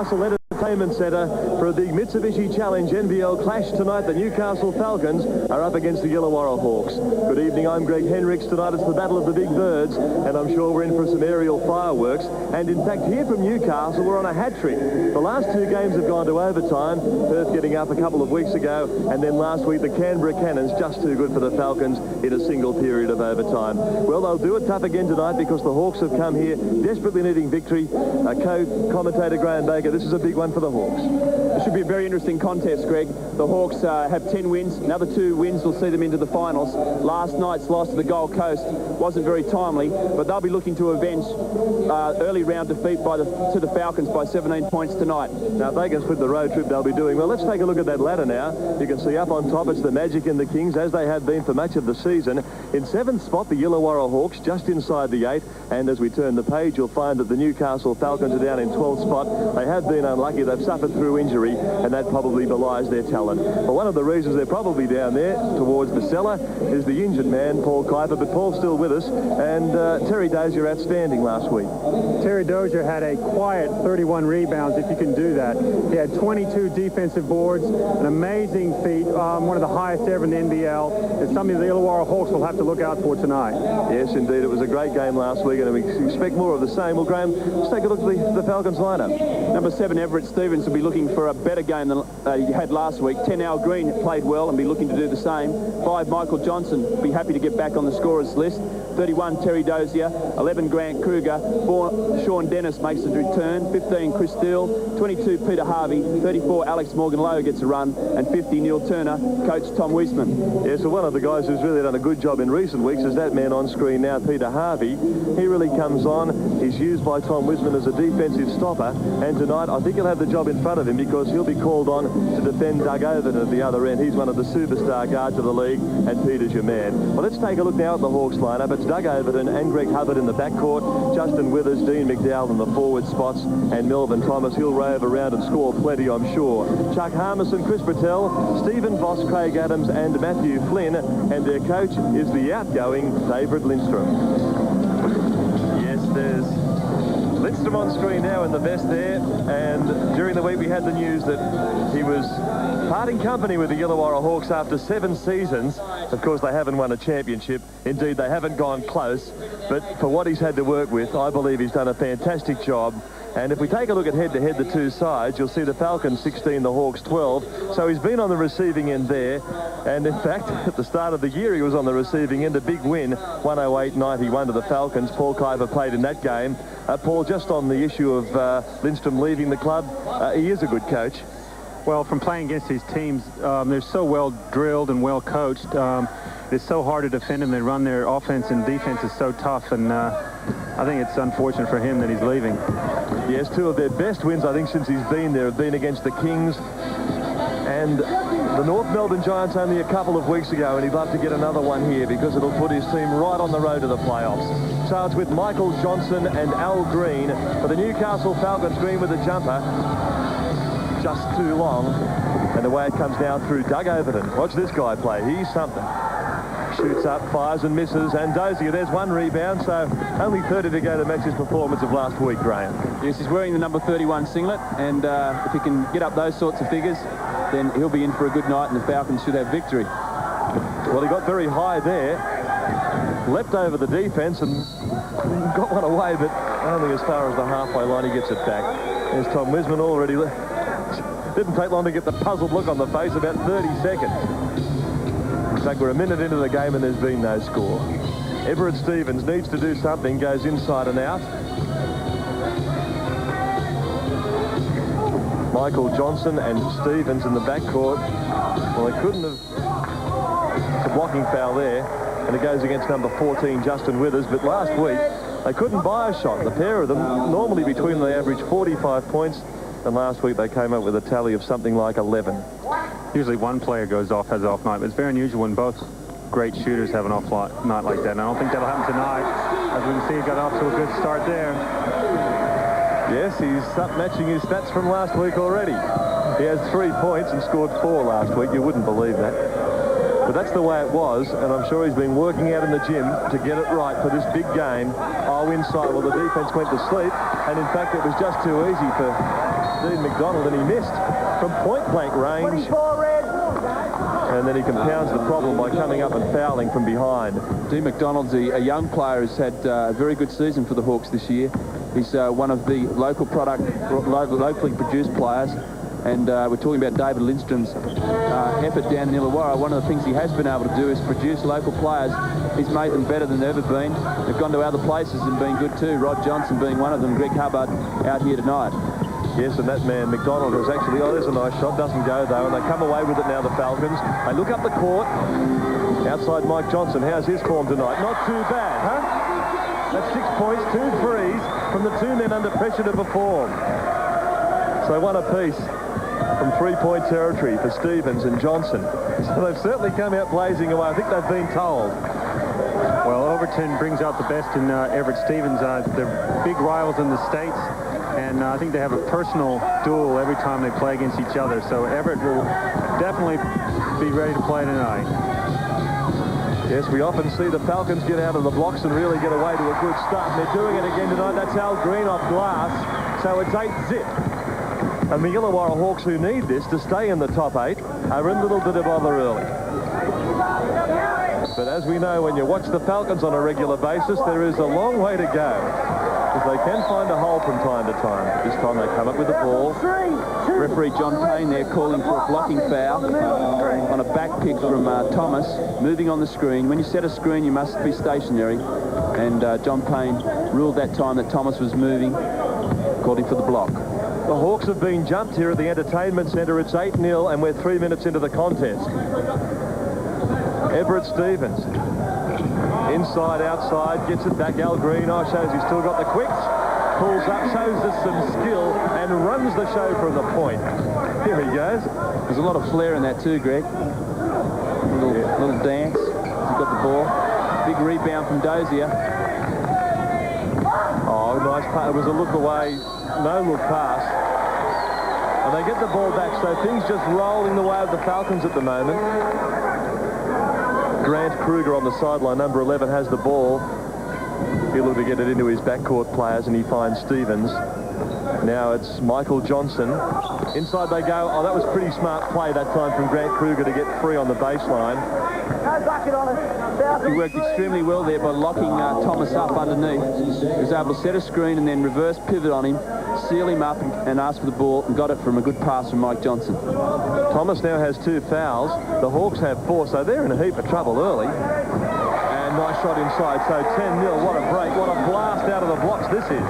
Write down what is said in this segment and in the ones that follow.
Newcastle Entertainment Centre for the Mitsubishi Challenge NBL clash tonight. The Newcastle Falcons are up against the Illawarra Hawks. Good evening, I'm Greg Henricks. Tonight it's the Battle of the Big Birds, and I'm sure we're in for some aerial fireworks. And in fact, here from Newcastle, we're on a hat-trick. The last two games have gone to overtime, Perth getting up a couple of weeks ago, and then last week the Canberra Cannons, just too good for the Falcons in a single period of overtime. Well, they'll do it tough again tonight because the Hawks have come here desperately needing victory. Co-commentator Graham Baker, this is a big one for the Hawks. It should be a very interesting contest, Greg. The Hawks have 10 wins. Another 2 wins will see them into the finals. Last night's loss to the Gold Coast wasn't very timely, but they'll be looking to avenge early round defeat to the Falcons by 17 points tonight. Now, if they can split the road trip, they'll be doing well. Let's take a look at that ladder now. You can see up on top, it's the Magic and the Kings, as they have been for much of the season. In 7th spot, the Illawarra Hawks, just inside the 8. And as we turn the page, you'll find that the Newcastle Falcons are down in 12th spot. They have been unlucky. They've suffered through injury, and that probably belies their talent. But one of the reasons they're probably down there towards the cellar is the injured man, Paul Kuiper. But Paul's still with us. And Terry Dozier outstanding last week. Terry Dozier had a quiet 31 rebounds, if you can do that. He had 22 defensive boards, an amazing feat, one of the highest ever in the NBL. It's something the Illawarra Hawks will have to look out for tonight. Yes, indeed. It was a great game last week, and we expect more of the same. Well, Graham, let's take a look at the Falcons lineup. Number 7, Everett Stevens, will be looking for a better game than he had last week. 10, Al Green played well and be looking to do the same. 5, Michael Johnson, be happy to get back on the scorers list. 31, Terry Dozier. 11, Grant Kruger. 4, Sean Dennis makes a return. 15, Chris Steele. 22, Peter Harvey. 34, Alex Morgan-Lowe gets a run. And 50, Neil Turner. Coach Tom Wiseman. Yeah, so one of the guys who's really done a good job in recent weeks is that man on screen now, Peter Harvey. He really comes on. He's used by Tom Wiseman as a defensive stopper. And tonight, I think he'll have the job in front of him because he'll be called on to defend Doug Overton at the other end. He's one of the superstar guards of the league, and Peter's your man. Well, let's take a look now at the Hawks lineup. It's Doug Overton and Greg Hubbard in the backcourt, Justin Withers, Dean McDowell in the forward spots, and Melvin Thomas. He'll rove around and score plenty, I'm sure. Chuck Harmison, Chris Patel, Stephen Voss, Craig Adams, and Matthew Flynn, and their coach is the outgoing David Lindstrom. Yes, there's Lindstrom on screen now in the vest there, and during the week we had the news that he was parting company with the Illawarra Hawks after 7 seasons. Of course, they haven't won a championship. Indeed, they haven't gone close. But for what he's had to work with, I believe he's done a fantastic job. And if we take a look at head-to-head, the two sides, you'll see the Falcons 16, the Hawks 12. So he's been on the receiving end there. And in fact, at the start of the year, he was on the receiving end. A big win, 108-91 to the Falcons. Paul Kuiper played in that game. Paul, just on the issue of Lindstrom leaving the club, he is a good coach. Well, from playing against these teams, they're so well drilled and well coached. It's so hard to defend them. They run their offense and defense is so tough, and I think it's unfortunate for him that he's leaving. Yes, 2 of their best wins, I think, since he's been there have been against the Kings and the North Melbourne Giants only a couple of weeks ago, and he'd love to get another one here because it'll put his team right on the road to the playoffs. So it's with Michael Johnson and Al Green for the Newcastle Falcons. Green with a jumper. Just too long, and away it comes now through Doug Overton. Watch this guy play. He's something. Shoots up, fires and misses, and Dozier, there's 1 rebound, so only 30 to go to match his performance of last week, Graham. Yes, he's wearing the number 31 singlet, and if he can get up those sorts of figures, then he'll be in for a good night, and the Falcons should have victory. Well, he got very high there, leapt over the defense and got one away, but only as far as the halfway line. He gets it back. There's Tom Wiseman already. Didn't take long to get the puzzled look on the face, about 30 seconds. In fact, we're a minute into the game and there's been no score. Everett Stevens needs to do something, goes inside and out. Michael Johnson and Stevens in the backcourt. Well, they couldn't have... It's a blocking foul there, and it goes against number 14, Justin Withers. But last week, they couldn't buy a shot. The pair of them, normally between them, they average 45 points. And last week they came up with a tally of something like 11. Usually one player goes off, has an off night, but it's very unusual when both great shooters have an off night like that. And I don't think that'll happen tonight. As we can see, he got off to a good start there. Yes, he's up matching his stats from last week already. He has 3 points and scored 4 last week. You wouldn't believe that. But that's the way it was, and I'm sure he's been working out in the gym to get it right for this big game. Oh, inside. Well, the defense went to sleep, and in fact, it was just too easy for Dean McDonald, and he missed from point-blank range. And then he compounds the problem by coming up and fouling from behind. Dean McDonald's a young player who's had a very good season for the Hawks this year. He's one of the locally produced players. And we're talking about David Lindstrom's effort down in Illawarra. One of the things he has been able to do is produce local players. He's made them better than they've ever been. They've gone to other places and been good too. Rod Johnson being one of them, Greg Hubbard out here tonight. Yes, and that man, McDonald, was actually, oh, there's a nice shot. Doesn't go, though, and they come away with it now, the Falcons. They look up the court. Outside Mike Johnson. How's his form tonight? Not too bad, huh? That's 6 points, 2 threes from the two men under pressure to perform. So one apiece from three-point territory for Stevens and Johnson. So they've certainly come out blazing away. I think they've been told. Well, Overton brings out the best in Everett Stevens. They're big rivals in the States, and I think they have a personal duel every time they play against each other. So Everett will definitely be ready to play tonight. Yes, we often see the Falcons get out of the blocks and really get away to a good start. And they're doing it again tonight. That's Al Green off glass. So it's 8-zip. And the Illawarra Hawks, who need this to stay in the top 8, are in a little bit of bother early. But as we know, when you watch the Falcons on a regular basis, there is a long way to go. If they can find a hole from time to time. This time they come up with the ball. Referee John Payne there calling for a blocking foul on a back pick from Thomas. Moving on the screen. When you set a screen, you must be stationary. And John Payne ruled that time that Thomas was moving, called him for the block. The Hawks have been jumped here at the Entertainment Centre. It's 8-0 and we're 3 minutes into the contest. Everett Stevens. Inside, outside, gets it back. Al Green shows he's still got the quicks. Pulls up, shows us some skill and runs the show from the point. Here he goes. There's a lot of flair in that too, Greg. Little dance. He's got the ball. Big rebound from Dozier. Oh, nice pass. It was a look away. No look pass. And they get the ball back, so things just rolling the way of the Falcons at the moment. Grant Kruger on the sideline, number 11, has the ball. He'll look to get it into his backcourt players, and he finds Stevens. Now it's Michael Johnson. Inside they go. Oh, that was pretty smart play that time from Grant Kruger to get free on the baseline. He worked extremely well there by locking Thomas up underneath. He was able to set a screen and then reverse pivot on him, seal him up and ask for the ball, and got it from a good pass from Mike Johnson. Thomas now has 2 fouls. The Hawks have 4, so they're in a heap of trouble early. And nice shot inside, so 10-0. What a break, what a blast out of the blocks this is.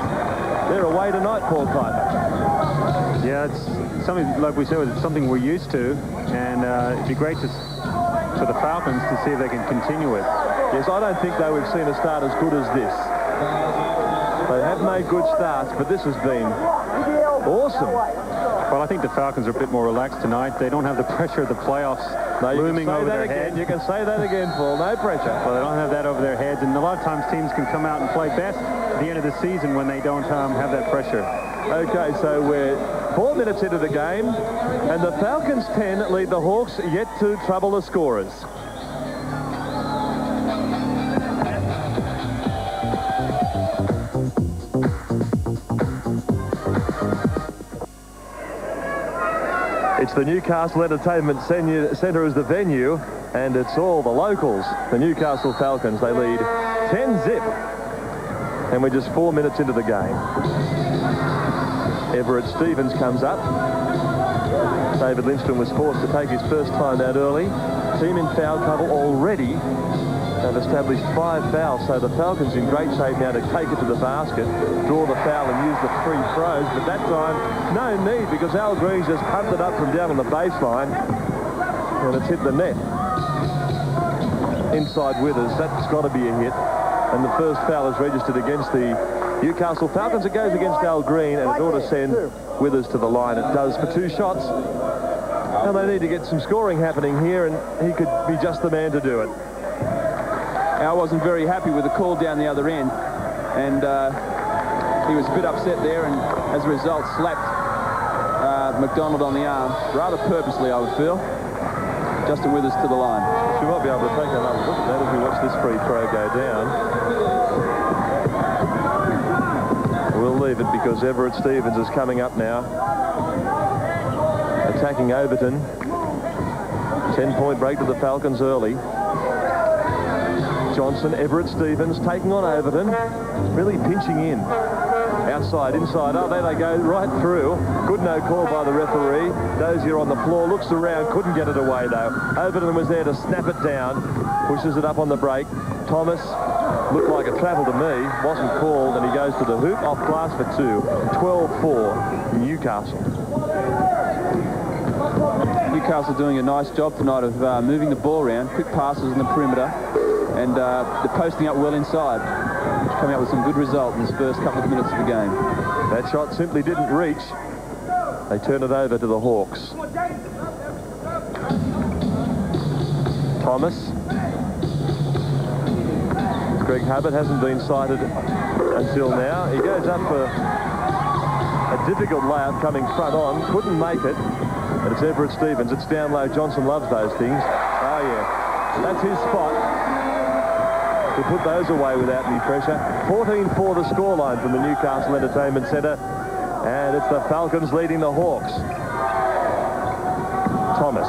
They're away tonight, Paul Piper. Yeah, it's something, like we said, it's something we're used to, and it'd be great for the Falcons to see if they can continue it. Yes, I don't think, though, we've seen a start as good as this. They have made good starts, but this has been awesome. Well, I think the Falcons are a bit more relaxed tonight. They don't have the pressure of the playoffs looming over their heads. You can say that again, Paul. No pressure. Well, they don't have that over their heads, and a lot of times teams can come out and play best at the end of the season when they don't have that pressure. Okay, so we're 4 minutes into the game, and the Falcons 10 lead the Hawks, yet to trouble the scorers. It's the Newcastle Entertainment Centre as the venue, and it's all the locals. The Newcastle Falcons, they lead 10-zip, and we're just 4 minutes into the game. Everett Stevens comes up. David Lindstrom was forced to take his first time out early. Team in foul trouble already. They've established 5 fouls, so the Falcons in great shape now to take it to the basket, draw the foul and use the free throws. But that time, no need, because Al Green just pumped it up from down on the baseline, and it's hit the net. Inside Withers, that's got to be a hit. And the first foul is registered against the Newcastle Falcons. It goes against Al Green, and it ought to send Withers to the line. It does for 2 shots. And they need to get some scoring happening here, and he could be just the man to do it. Al wasn't very happy with the call down the other end, and he was a bit upset there, and as a result slapped McDonald on the arm, rather purposely, I would feel. Justin Withers to the line. We might be able to take another look at that as we watch this free throw go down. We'll leave it because Everett Stevens is coming up now. Attacking Overton. 10-point break to the Falcons early. Johnson, Everett Stevens taking on Overton. Really pinching in. Outside, inside. Oh, there they go, right through. Good no call by the referee. Dozier on the floor, looks around, couldn't get it away though. Overton was there to snap it down. Pushes it up on the break. Thomas looked like a travel to me. Wasn't called, and he goes to the hoop. Off glass for 2. 12-4 Newcastle. Newcastle doing a nice job tonight of moving the ball around. Quick passes in the perimeter. And they're posting up well inside. Coming up with some good result in this first couple of minutes of the game. That shot simply didn't reach. They turn it over to the Hawks. Thomas. Greg Hubbard hasn't been sighted until now. He goes up for a difficult layup coming front on. Couldn't make it. And it's Everett Stevens. It's down low. Johnson loves those things. Oh, yeah. That's his spot. To put those away without any pressure. 14-4 the scoreline from the Newcastle Entertainment Centre. And it's the Falcons leading the Hawks. Thomas.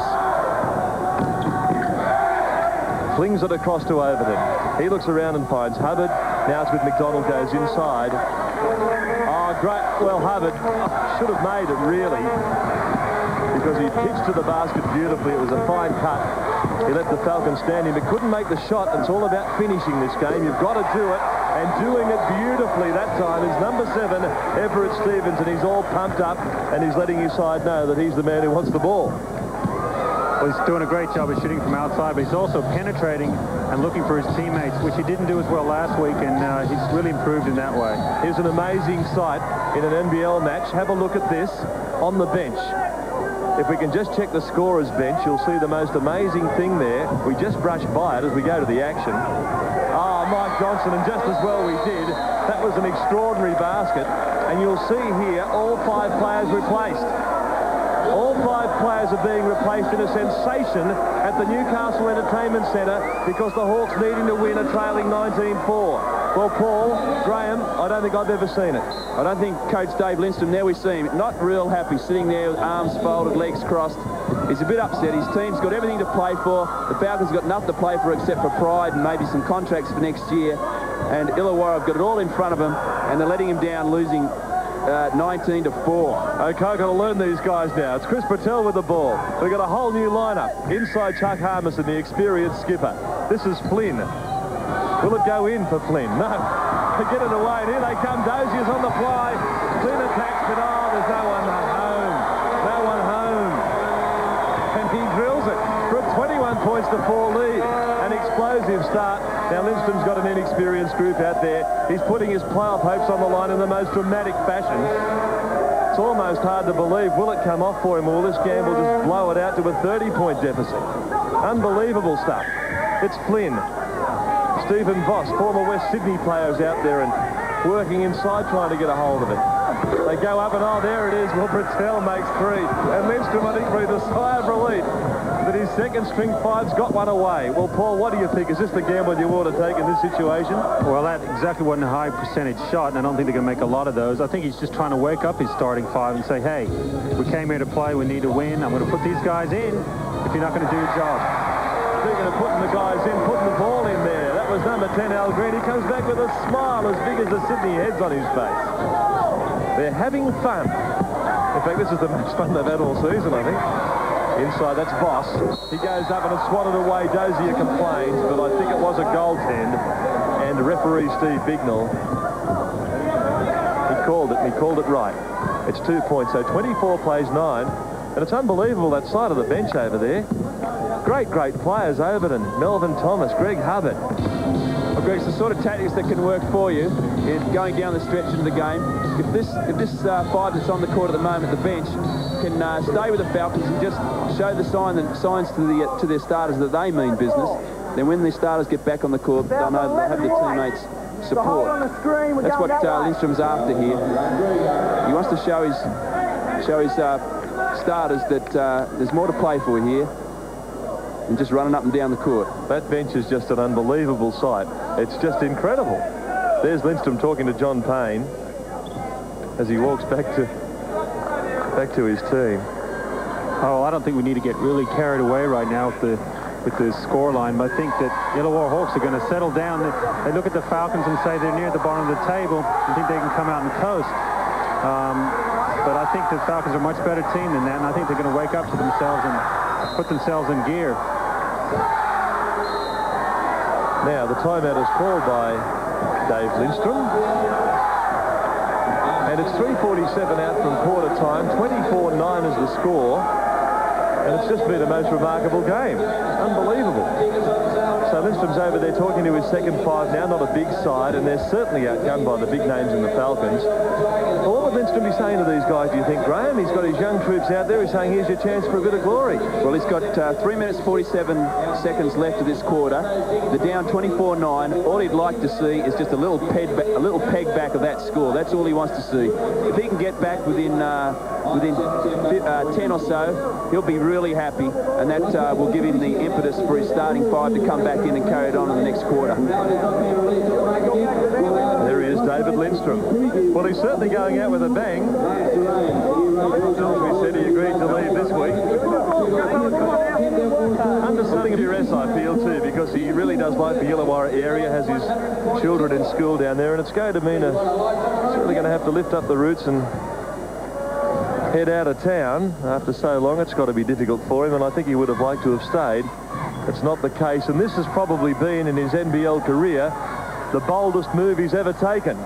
Flings it across to Overton. He looks around and finds Hubbard. Now it's with McDonald, goes inside. Oh, great. Well, Hubbard should have made it, really. Because he pitched to the basket beautifully. It was a fine cut. He left the Falcons standing, but couldn't make the shot. It's all about finishing this game. You've got to do it, and doing it beautifully that time is number 7, Everett Stevens, and he's all pumped up, and he's letting his side know that he's the man who wants the ball. Well, he's doing a great job of shooting from outside, but he's also penetrating and looking for his teammates, which he didn't do as well last week, and he's really improved in that way. Here's an amazing sight in an NBL match. Have a look at this on the bench. If we can just check the scorer's bench, you'll see the most amazing thing there. We just brushed by it as we go to the action. Ah, Mike Johnson, and just as well we did. That was an extraordinary basket. And you'll see here all 5 players replaced. All 5 players are being replaced in a sensation at the Newcastle Entertainment Centre because the Hawks needing to win are trailing 19-4. Well, Paul, Graham, I don't think I've ever seen it. I don't think Coach Dave Lindstrom, there we see him, not real happy, sitting there with arms folded, legs crossed. He's a bit upset. His team's got everything to play for. The Falcons have got nothing to play for except for pride and maybe some contracts for next year. And Illawarra have got it all in front of them, and they're letting him down, losing 19-4. Okay, I've got to learn these guys now. It's Chris Patel with the ball. We've got a whole new lineup. Inside Chuck Harmison, the experienced skipper. This is Flynn. Will it go in for Flynn? No. They get it away, and here they come. Dozier's on the fly. Flynn attacks, but there's no one home. No one home. And he drills it for a 21 points to 4 lead. An explosive start. Now Lindstrom's got an inexperienced group out there. He's putting his playoff hopes on the line in the most dramatic fashion. It's almost hard to believe. Will it come off for him, or will this gamble just blow it out to a 30-point deficit? Unbelievable stuff. It's Flynn. Stephen Voss, former West Sydney players out there and working inside trying to get a hold of it. They go up and there it is. Well, Patel makes 3. And Lindstrom, I think, breathed a sigh of relief that his second-string 5's got one away. Well, Paul, what do you think? Is this the gamble you ought to take in this situation? Well, that exactly wasn't a high percentage shot, and I don't think they're going to make a lot of those. I think he's just trying to wake up his starting 5 and say, hey, we came here to play. We need to win. I'm going to put these guys in if you're not going to do your job. Speaking of putting the guys in, putting the ball in there. That was number 10, Al Green. He comes back with a smile as big as the Sydney heads on his face. They're having fun. In fact, this is the most fun they've had all season, I think. Inside, that's Voss. He goes up and it's swatted away. Dozier complains, but I think it was a goaltend. And referee Steve Bignell, he called it, and he called it right. It's 2 points, so 24 plays 9. And it's unbelievable, that side of the bench over there. Great players, Overton, Melvin Thomas, Greg Hubbard. Well, Greg, it's the sort of tactics that can work for you in going down the stretch into the game. If this 5 that's on the court at the moment, the bench, can stay with the Falcons and just show the signs to their starters that they mean business, then when the starters get back on the court, they'll know that they have their teammates' support. That's what Lindstrom's after here. He wants to show his starters that there's more to play for here and just running up and down the court. That bench is just an unbelievable sight. It's just incredible. There's Lindstrom talking to John Payne. as he walks back to his team. Oh, I don't think we need to get really carried away right now with the score line, but I think that Illawarra Hawks are going to settle down. They look at the Falcons and say they're near the bottom of the table and think they can come out and coast. But I think the Falcons are a much better team than that, and I think they're going to wake up to themselves and put themselves in gear. Now, the timeout is called by Dave Lindstrom. And it's 3:47 out from quarter time. 24-9 is the score. And it's just been a most remarkable game. Unbelievable. So Lindstrom's over there talking to his second five now, not a big side, and they're certainly outgunned by the big names in the Falcons. What would Lindstrom be saying to these guys, do you think, Graham? He's got his young troops out there. He's saying, here's your chance for a bit of glory. Well, he's got 3 minutes 47 seconds left of this quarter. They're down 24-9. All he'd like to see is just a little peg back of that score. That's all he wants to see. If he can get back within 10 or so, he'll be really happy, and that will give him the impetus for his starting five to come back in and carry it on in the next quarter. There he is, David Lindstrom. Well, he's certainly going out with a bang. As we said, he agreed to leave this week. Understanding of duress, I feel, too, because he really does like the Illawarra area, has his children in school down there, and it's going to mean certainly going to have to lift up the roots and head out of town after so long. It's got to be difficult for him, and I think he would have liked to have stayed. It's not the case, and this has probably been, in his NBL career, the boldest move he's ever taken,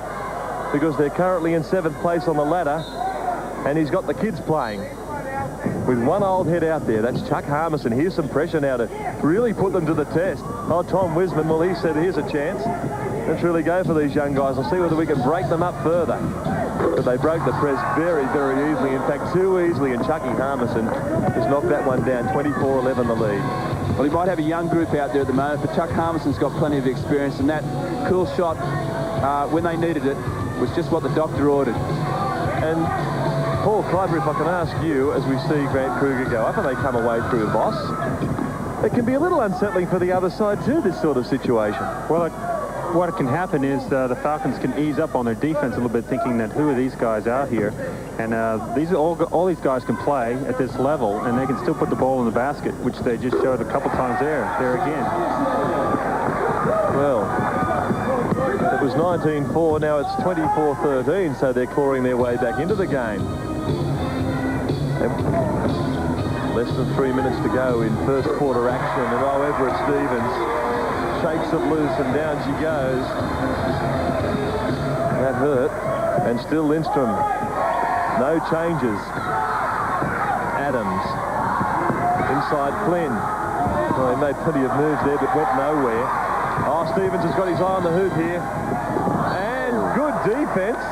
because they're currently in 7th place on the ladder, and he's got the kids playing with one old head out there. That's Chuck Harmison. Here's some pressure now to really put them to the test. Oh, Tom Wisman, well, he said, here's a chance. Let's really go for these young guys and see whether we can break them up further. But they broke the press very, very easily. In fact, too easily, and Chucky Harmison has knocked that one down. 24-11 the lead. Well, he might have a young group out there at the moment, but Chuck Harmison's got plenty of experience, and that cool shot, when they needed it, was just what the doctor ordered. And Paul Kleiber, if I can ask you, as we see Grant Kruger go up and they come away through a boss, it can be a little unsettling for the other side too, this sort of situation. Well, what can happen is the Falcons can ease up on their defense a little bit, thinking that who are these guys out here, and all these guys can play at this level, and they can still put the ball in the basket, which they just showed a couple times there again. Well, it was 19-4, now it's 24-13, so they're clawing their way back into the game. Less than 3 minutes to go in first quarter action, and Everett Stevens shakes it loose, and down she goes. That hurt. And still Lindstrom. No changes. Adams. Inside Flynn. Well, he made plenty of moves there, but went nowhere. Oh, Stevens has got his eye on the hoop here. And good defense.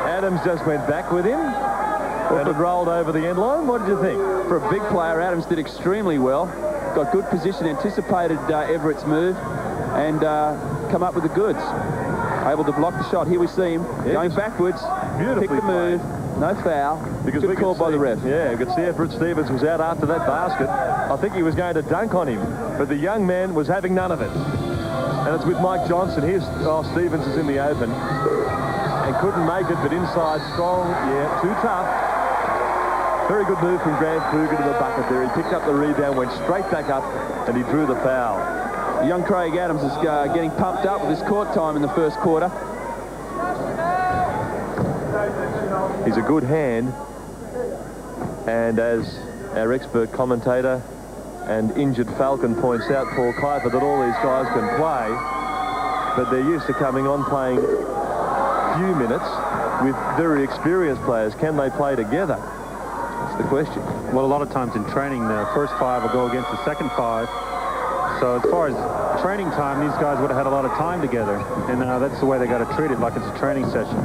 Adams just went back with him. And it rolled over the end line. What did you think? For a big player, Adams did extremely well. Got good position, anticipated Everett's move, and come up with the goods. Able to block the shot. Here we see him going backwards. Beautifully pick the move. No foul. Because good call by the ref. Yeah, we could see Everett Stevens was out after that basket. I think he was going to dunk on him, but the young man was having none of it. And it's with Mike Johnson. Here's Stevens is in the open and couldn't make it, but inside strong. Yeah, too tough. Very good move from Grant Kruger to the bucket there. He picked up the rebound, went straight back up, and he drew the foul. Young Craig Adams is getting pumped up with his court time in the first quarter. He's a good hand, and as our expert commentator and injured Falcon points out, Paul Kuiper, that all these guys can play, but they're used to coming on playing few minutes with very experienced players. Can they play together? The question. Well, a lot of times in training, the first five will go against the second five. So as far as training time, these guys would have had a lot of time together, and that's the way they got to treat it, like it's a training session.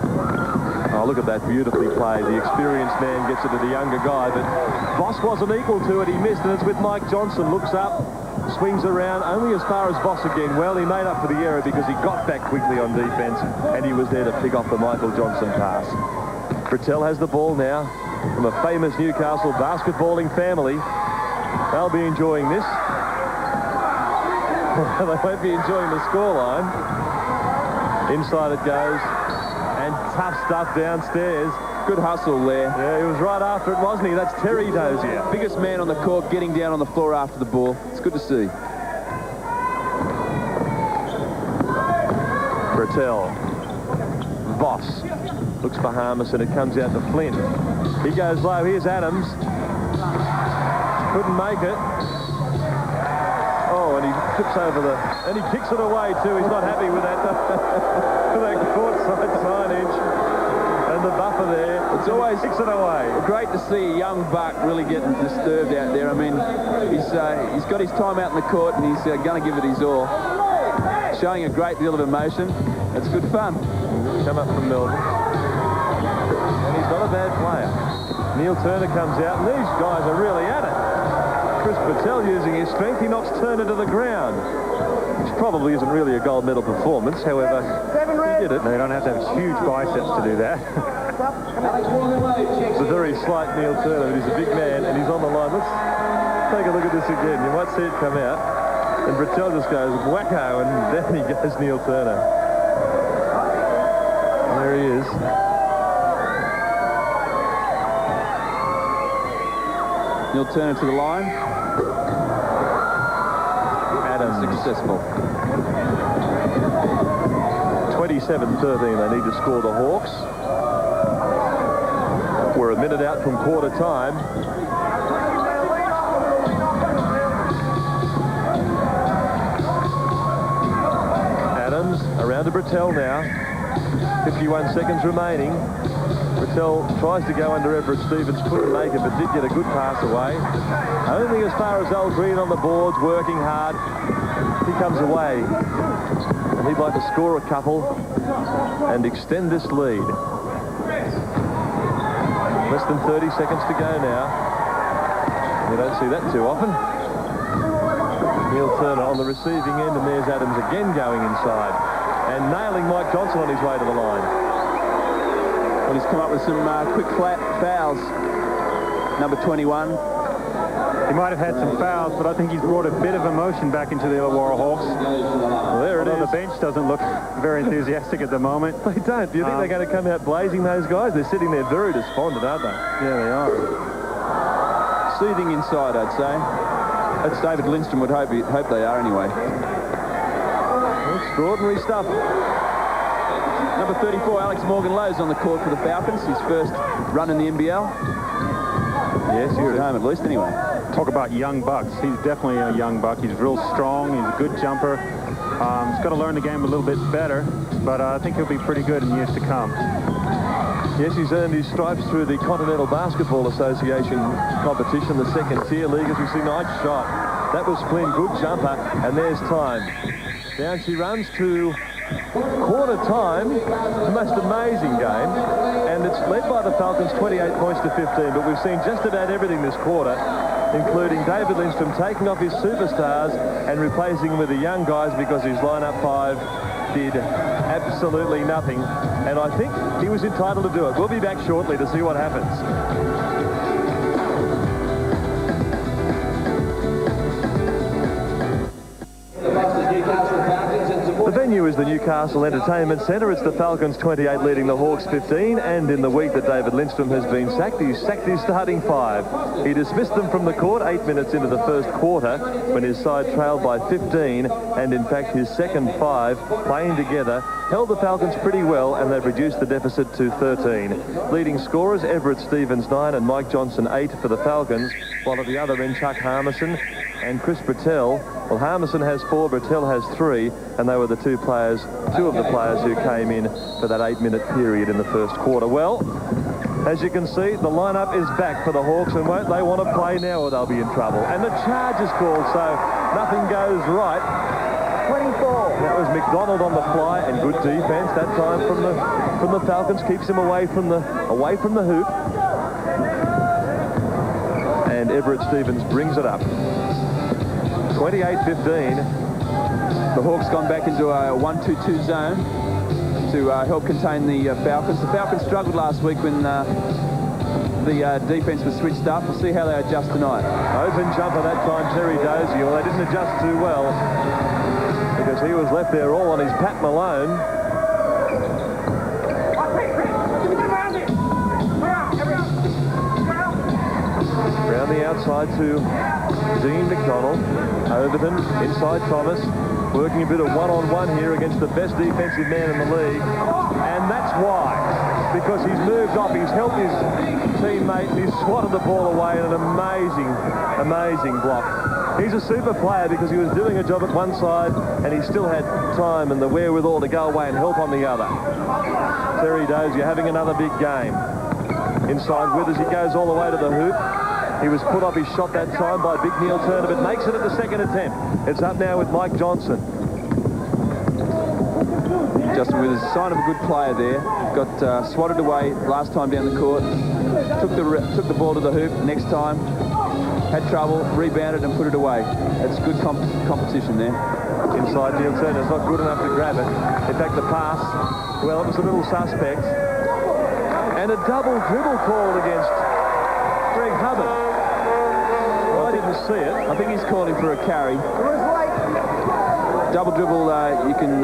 Oh, look at that beautifully played. The experienced man gets it to the younger guy, but Voss wasn't equal to it. He missed, and it's with Mike Johnson. Looks up, swings around, only as far as Voss again. Well, he made up for the error because he got back quickly on defense, and he was there to pick off the Michael Johnson pass. Britell has the ball now, from a famous Newcastle basketballing family. They'll be enjoying this. They won't be enjoying the scoreline. Inside it goes. And tough stuff downstairs. Good hustle there. Yeah, he was right after it, wasn't he? That's Terry Dozier. Biggest man on the court getting down on the floor after the ball. It's good to see. Bertel. Voss looks for Harmison. It comes out to Flint. He goes low. Here's Adams. Couldn't make it. Oh, and he trips over and he kicks it away too. He's not happy with that. That courtside signage and the buffer there. It's always kicks it away. Great to see a young buck really getting disturbed out there. I mean, he's got his time out in the court and he's going to give it his all. Showing a great deal of emotion. It's good fun. Come up from Melbourne. And he's not a bad player. Neil Turner comes out, and these guys are really at it. Chris Patel using his strength. He knocks Turner to the ground, which probably isn't really a gold medal performance. However, he did it. They don't have to have huge biceps to do that. It's a very slight Neil Turner, but he's a big man, and he's on the line. Let's take a look at this again. You might see it come out. And Patel just goes wacko, and then he goes Neil Turner. And there he is. Neil Turner to the line. Adams successful. 27-13 they need to score the Hawks. We're a minute out from quarter time. Adams around to Bertel now. 51 seconds remaining. Bertel tries to go under Everett Stevens, couldn't make it, but did get a good pass away. Only as far as Al Green on the boards, working hard. He comes away. And he'd like to score a couple and extend this lead. Less than 30 seconds to go now. You don't see that too often. Neil Turner on the receiving end, and there's Adams again going inside and nailing Mike Johnson on his way to the line. Well, he's come up with some quick flat fouls. Number 21. He might have had some fouls, but I think he's brought a bit of emotion back into the Illawarra Hawks. Well, there it is. The bench doesn't look very enthusiastic at the moment. They don't. Do you think they're going to come out blazing, those guys? They're sitting there very despondent, aren't they? Yeah, they are. Seething inside, I'd say. That's David Lindstrom would hope they are anyway. Extraordinary stuff. Number 34, Alex Morgan-Lowe's on the court for the Falcons. His first run in the NBL. Yes, Here at home at least anyway. Talk about young bucks. He's definitely a young buck. He's real strong. He's a good jumper. He's got to learn the game a little bit better, but I think he'll be pretty good in years to come. Yes, he's earned his stripes through the Continental Basketball Association competition, the second tier league. As we see, nice shot. That was Flynn, good jumper, and there's time. Down she runs to quarter time. The most amazing game, and it's led by the Falcons 28 points to 15, but we've seen just about everything this quarter, including David Lindstrom taking off his superstars and replacing them with the young guys because his lineup 5 did absolutely nothing, and I think he was entitled to do it. We'll be back shortly to see what happens. The venue is the Newcastle Entertainment Centre. It's the Falcons 28 leading the Hawks 15, and in the week that David Lindstrom has been sacked, he's sacked his starting 5. He dismissed them from the court 8 minutes into the first quarter when his side trailed by 15, and in fact his second 5 playing together held the Falcons pretty well, and they've reduced the deficit to 13. Leading scorers Everett Stevens 9 and Mike Johnson 8 for the Falcons, while at the other end Chuck Harmison and Chris Bertel. Well, Harmison has 4, Bertel has 3, and they were the two of the players who came in for that 8-minute period in the first quarter. Well, as you can see, the lineup is back for the Hawks, and won't they want to play now or they'll be in trouble. And the charge is called, so nothing goes right. 24. That was McDonald on the fly, and good defense that time from the Falcons, keeps him away from the hoop. And Everett Stevens brings it up. 28-15. The Hawks gone back into a 1-2-2 zone to help contain the Falcons. The Falcons struggled last week when the defense was switched up. We'll see how they adjust tonight. Open jumper that time, Terry Dozier. Well, they didn't adjust too well because he was left there all on his Pat Malone. Down the outside to Dean McDonald. Overton inside Thomas. Working a bit of one-on-one here against the best defensive man in the league. And that's why. Because he's moved off, he's helped his teammate, he's swatted the ball away in an amazing, amazing block. He's a super player because he was doing a job at one side and he still had time and the wherewithal to go away and help on the other. Terry Dozier having another big game. Inside Withers, he goes all the way to the hoop. He was put off his shot that time by Big Neil Turner, but makes it at the second attempt. It's up now with Mike Johnson. Justin Withers, sign of a good player there. Got swatted away last time down the court. Took the ball to the hoop. Next time, had trouble, rebounded and put it away. That's good competition there. Inside Neil Turner's not good enough to grab it. In fact, the pass, well, it was a little suspect. And a double dribble called against Greg Hubbard. Well, I didn't see it. I think he's calling for a carry. Double dribble, you can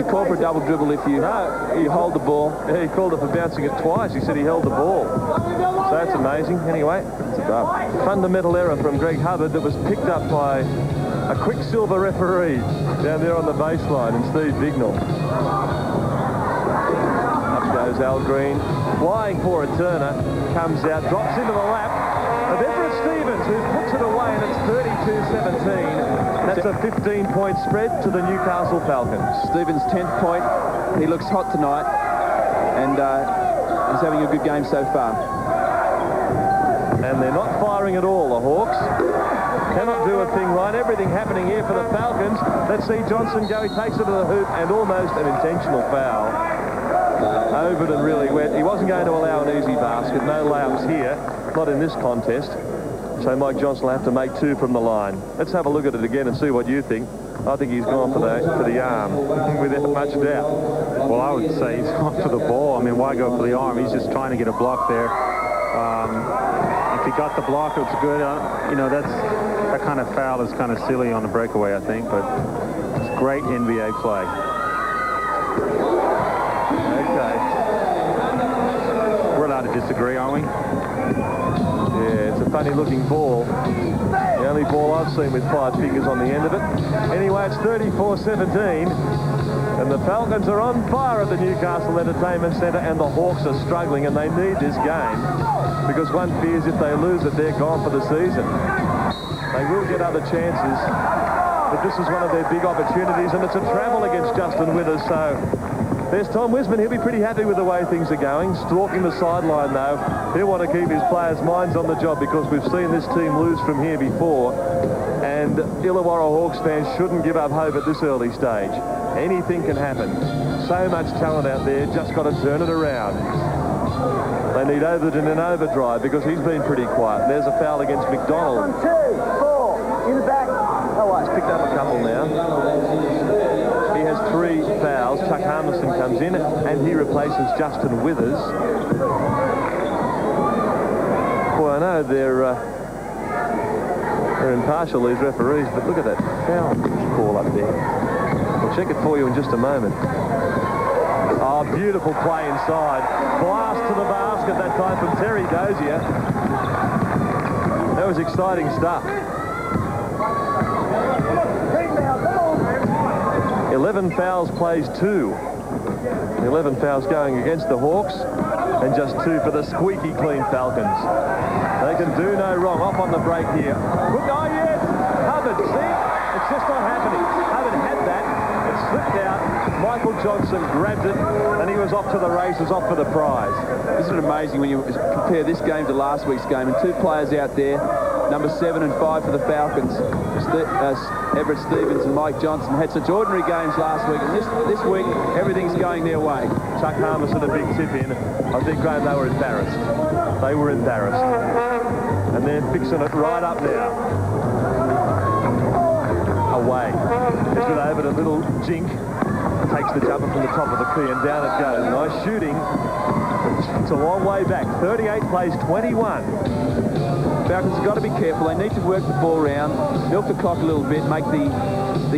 call for a double dribble if you hold the ball. Yeah, he called it for bouncing it twice. He said he held the ball. So that's amazing. Anyway, it's a fundamental error from Greg Hubbard that was picked up by a Quicksilver referee down there on the baseline, and Steve Bignell. Up goes Al Green, flying for a Turner, comes out, drops into the lap of Everett Stevens, who puts it away, and it's 32-17. That's a 15-point spread to the Newcastle Falcons. Stevens' 10th point. He looks hot tonight, and he's having a good game so far. And they're not firing at all, the Hawks. Cannot do a thing right. Everything happening here for the Falcons. Let's see Johnson go. He takes it to the hoop, and almost an intentional foul. Overton really wet. He wasn't going to allow an easy basket. No layups here, not in this contest. So Mike Johnson will have to make two from the line. Let's have a look at it again and see what you think. I think he's gone for the arm, without much doubt. Well, I would say he's gone for the ball. I mean, why go for the arm? He's just trying to get a block there. If he got the block, it's good. You know, that kind of foul is kind of silly on the breakaway, I think, but it's great NBA play. Okay. We're allowed to disagree, aren't we? Yeah, it's a funny-looking ball. The only ball I've seen with 5 fingers on the end of it. Anyway, it's 34-17, and the Falcons are on fire at the Newcastle Entertainment Centre, and the Hawks are struggling, and they need this game because one fears if they lose it, they're gone for the season. They will get other chances, but this is one of their big opportunities, and it's a travel against Justin Withers, so there's Tom Wisman. He'll be pretty happy with the way things are going. Stalking the sideline, though. He'll want to keep his players' minds on the job because we've seen this team lose from here before. And Illawarra Hawks fans shouldn't give up hope at this early stage. Anything can happen. So much talent out there, just got to turn it around. They need Overton in overdrive because he's been pretty quiet. There's a foul against McDonald. 1, 2, 4, in the back. Oh, he's picked up a couple now. He has 3 fouls. Chuck Harmison comes in and he replaces Justin Withers. Well, I know they're impartial, these referees, but look at that foul call up there. I'll check it for you in just a moment. Oh, beautiful play inside. Blast to the basket that time from Terry Dozier. That was exciting stuff. 11 fouls, plays 2. 11 fouls going against the Hawks, and just 2 for the squeaky clean Falcons. They can do no wrong. Off on the break here. Look, oh yes! Hubbard, see? It's just not happening. Hubbard had that. It slipped out. Michael Johnson grabbed it, and he was off to the races, off for the prize. Isn't it amazing when you compare this game to last week's game, and 2 players out there, number 7 and 5 for the Falcons, Everett Stevens and Mike Johnson, had such ordinary games last week, and this week everything's going their way. Chuck Harmison a big tip in. I think, Graham, they were embarrassed. They were embarrassed. And they're fixing it right up now. Away. It's with over a little jink. Takes the jumper from the top of the key and down it goes. Nice shooting. It's a long way back. 38 plays 21. Falcons have got to be careful. They need to work the ball around, milk the clock a little bit, make the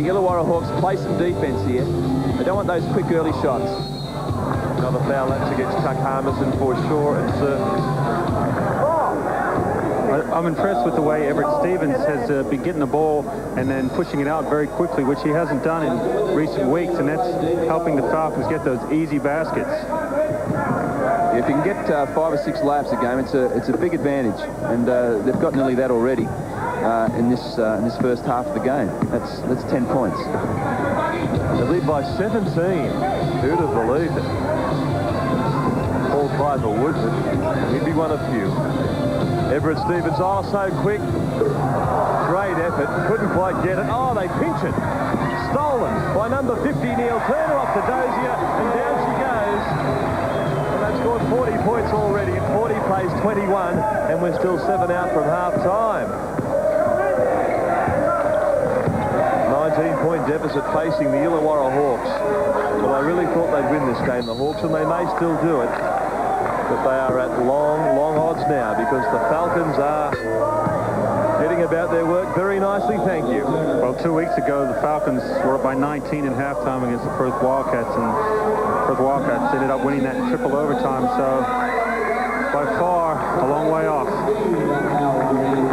Illawarra Hawks play some defense here. They don't want those quick early shots. Another foul, that's against Chuck Harmison for sure. It's I'm impressed with the way Everett Stevens has been getting the ball and then pushing it out very quickly, which he hasn't done in recent weeks, and that's helping the Falcons get those easy baskets. If you can get 5 or 6 laps a game, it's a big advantage, and they've got nearly that already in this first half of the game. That's 10 points. They lead by 17. Who'd have believed it? Paul Piper would, but he'd be one of few. Everett Stevens, oh, so quick. Great effort. Couldn't quite get it. Oh, they pinch it. Stolen by number 50, Neil Turner, off to Dozier, and down she goes. And they've scored 40 points already, and 40 plays 21, and we're still 7 out from half-time. 19-point deficit facing the Illawarra Hawks. Well, I really thought they'd win this game, the Hawks, and they may still do it. But they are at long odds now because the Falcons are getting about their work very nicely, thank you. Well, 2 weeks ago, the Falcons were up by 19 in halftime against the Perth Wildcats, and Perth Wildcats ended up winning that triple overtime, so by far a long way off.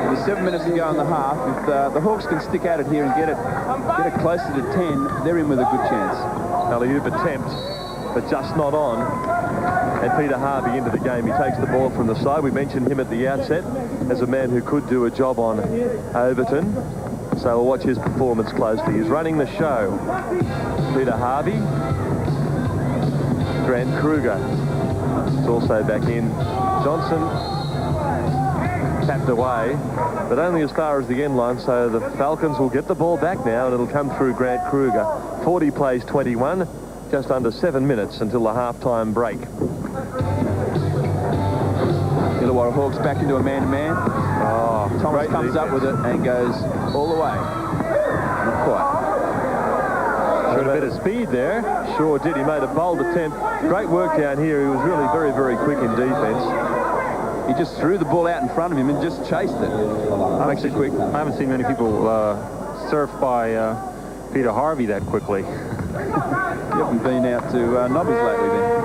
With 7 minutes to go in the half. If the Hawks can stick at it here and get it closer to 10, they're in with a good chance. Alley-oop attempt, but just not on. And Peter Harvey into the game. He takes the ball from the side. We mentioned him at the outset as a man who could do a job on Overton. So we'll watch his performance closely. He's running the show. Peter Harvey. Grant Kruger is also back in. Johnson tapped away, but only as far as the end line, so the Falcons will get the ball back now, and it'll come through Grant Kruger. 40 plays 21, just under 7 minutes until the half-time break. Illawarra Hawks back into a man-to-man. Oh, Thomas comes up with it and goes all the way. Not quite. Showed a bit of speed there. Sure did. He made a bold attempt. Great work down here. He was really very, very quick in defence. He just threw the ball out in front of him and just chased it. Makes it quick. I haven't seen many people surf by Peter Harvey that quickly. You haven't been out to Nobbies lately then.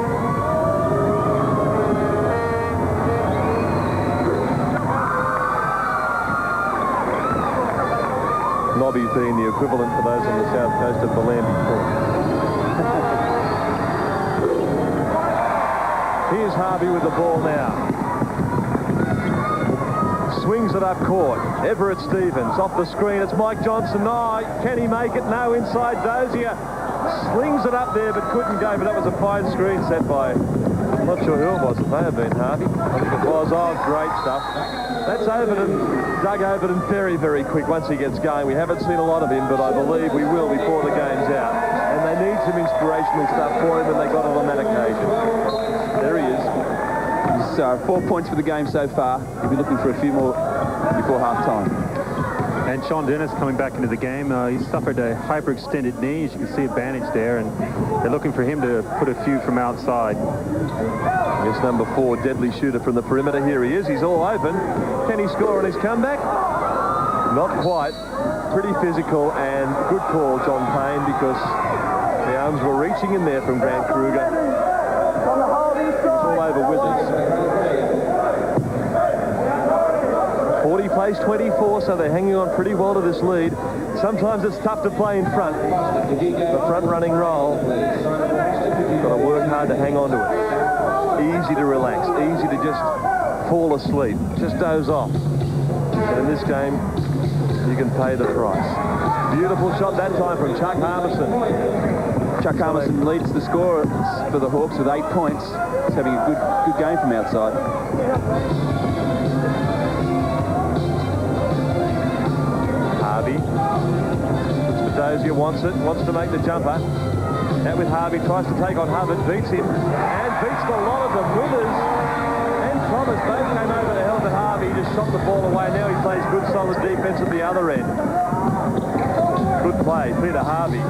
Nobbies being the equivalent for those on the south coast of Malambie Port. Here's Harvey with the ball now. Swings it up court. Everett Stevens off the screen. It's Mike Johnson. Oh, can he make it? No, inside Dozier. Slings it up there, but couldn't go. But that was a fine screen set by, I'm not sure who it was. It may have been Harvey. I think it was. Oh, great stuff. That's Overton. Doug Overton very, very quick once he gets going. We haven't seen a lot of him, but I believe we will before the game's out. And they need some inspirational stuff for him, and they got it on that occasion. There he is. He's 4 points for the game so far. He'll be looking for a few more before half-time. And Sean Dennis coming back into the game. He suffered a hyperextended knee. As you can see a bandage there, and they're looking for him to put a few from outside. Yes, number 4, deadly shooter from the perimeter. Here he is. He's all open. Can he score on his comeback? Not quite. Pretty physical, and good call, John Payne, because the arms were reaching in there from Grant Kruger. He's all over Withers. 40 plays 24, so they're hanging on pretty well to this lead. Sometimes it's tough to play in front. The front-running role. Got to work hard to hang on to it. Easy to relax, easy to just fall asleep, just doze off. And in this game, you can pay the price. Beautiful shot that time from Chuck Harmison. Chuck Harmison leads the score for the Hawks with 8 points. He's having a good game from outside. Harvey. Dozier wants to make the jumper. Out with Harvey, tries to take on Hubbard, beats him, and beats the lot of them. Withers and Thomas both came over to help Harvey. He just shot the ball away. Now he plays good, solid defense at the other end. Good play, Peter Harvey.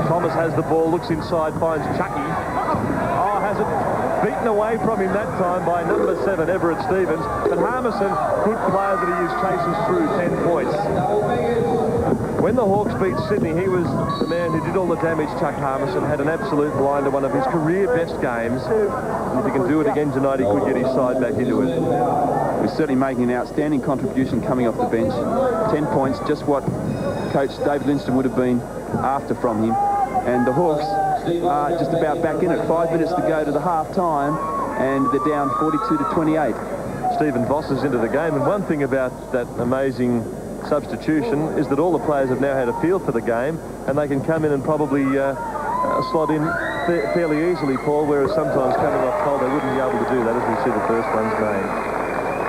Thomas has the ball, looks inside, finds Chucky. Oh, has it beaten away from him that time by number 7, Everett Stevens. But Harmison, good player that he used, chases through 10 points. When the Hawks beat Sydney, he was the man who did all the damage. Chuck Harmison had an absolute blinder, one of his career best games. And if he can do it again tonight, he could get his side back into it. He's certainly making an outstanding contribution coming off the bench. 10 points, just what Coach David Lindstrom would have been after from him. And the Hawks are just about back in it. 5 minutes to go to the half-time, and they're down 42-28. Stephen Voss is into the game, and one thing about that amazing substitution is that all the players have now had a feel for the game, and they can come in and probably slot in fairly easily, Paul, whereas sometimes coming off cold they wouldn't be able to do that, as we see the first one's made.